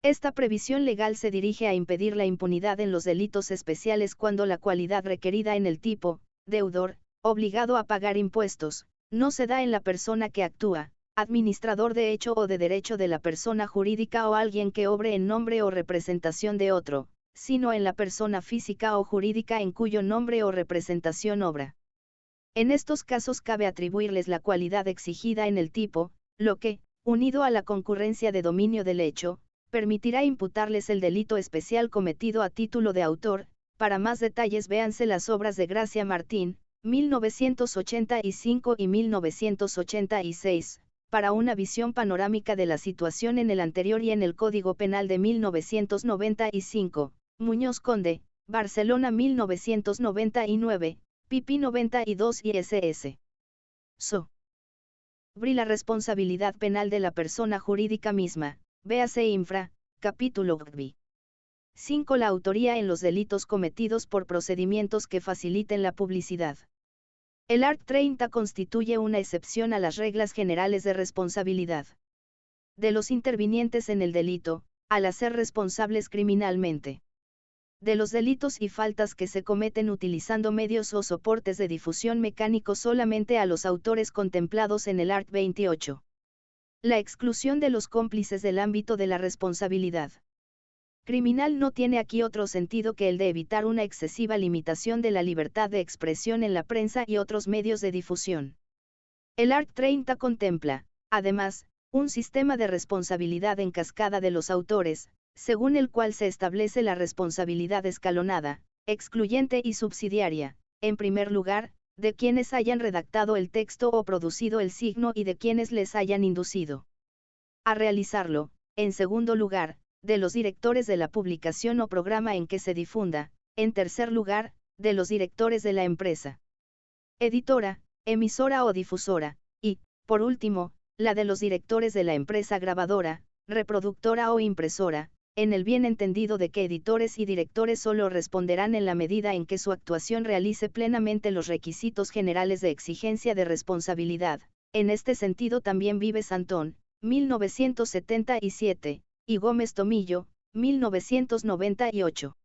Esta previsión legal se dirige a impedir la impunidad en los delitos especiales cuando la cualidad requerida en el tipo, deudor, obligado a pagar impuestos, no se da en la persona que actúa, administrador de hecho o de derecho de la persona jurídica o alguien que obre en nombre o representación de otro, sino en la persona física o jurídica en cuyo nombre o representación obra. En estos casos cabe atribuirles la cualidad exigida en el tipo, lo que, unido a la concurrencia de dominio del hecho, permitirá imputarles el delito especial cometido a título de autor. Para más detalles véanse las obras de Gracia Martín, 1985 y 1986, para una visión panorámica de la situación en el anterior y en el Código Penal de 1995, Muñoz Conde, Barcelona 1999, pp. 92 y ss. So. La responsabilidad penal de la persona jurídica misma, véase infra, capítulo B. 5. La autoría en los delitos cometidos por procedimientos que faciliten la publicidad. El art. 30 constituye una excepción a las reglas generales de responsabilidad de los intervinientes en el delito, al hacer responsables criminalmente de los delitos y faltas que se cometen utilizando medios o soportes de difusión mecánicos solamente a los autores contemplados en el art. 28. La exclusión de los cómplices del ámbito de la responsabilidad criminal no tiene aquí otro sentido que el de evitar una excesiva limitación de la libertad de expresión en la prensa y otros medios de difusión. El art. 30 contempla, además, un sistema de responsabilidad en cascada de los autores, según el cual se establece la responsabilidad escalonada, excluyente y subsidiaria, en primer lugar, de quienes hayan redactado el texto o producido el signo y de quienes les hayan inducido a realizarlo, en segundo lugar, de los directores de la publicación o programa en que se difunda, en tercer lugar, de los directores de la empresa editora, emisora o difusora, y, por último, la de los directores de la empresa grabadora, reproductora o impresora, en el bien entendido de que editores y directores solo responderán en la medida en que su actuación realice plenamente los requisitos generales de exigencia de responsabilidad. En este sentido también Vives Antón, 1977, y Gómez Tomillo, 1998.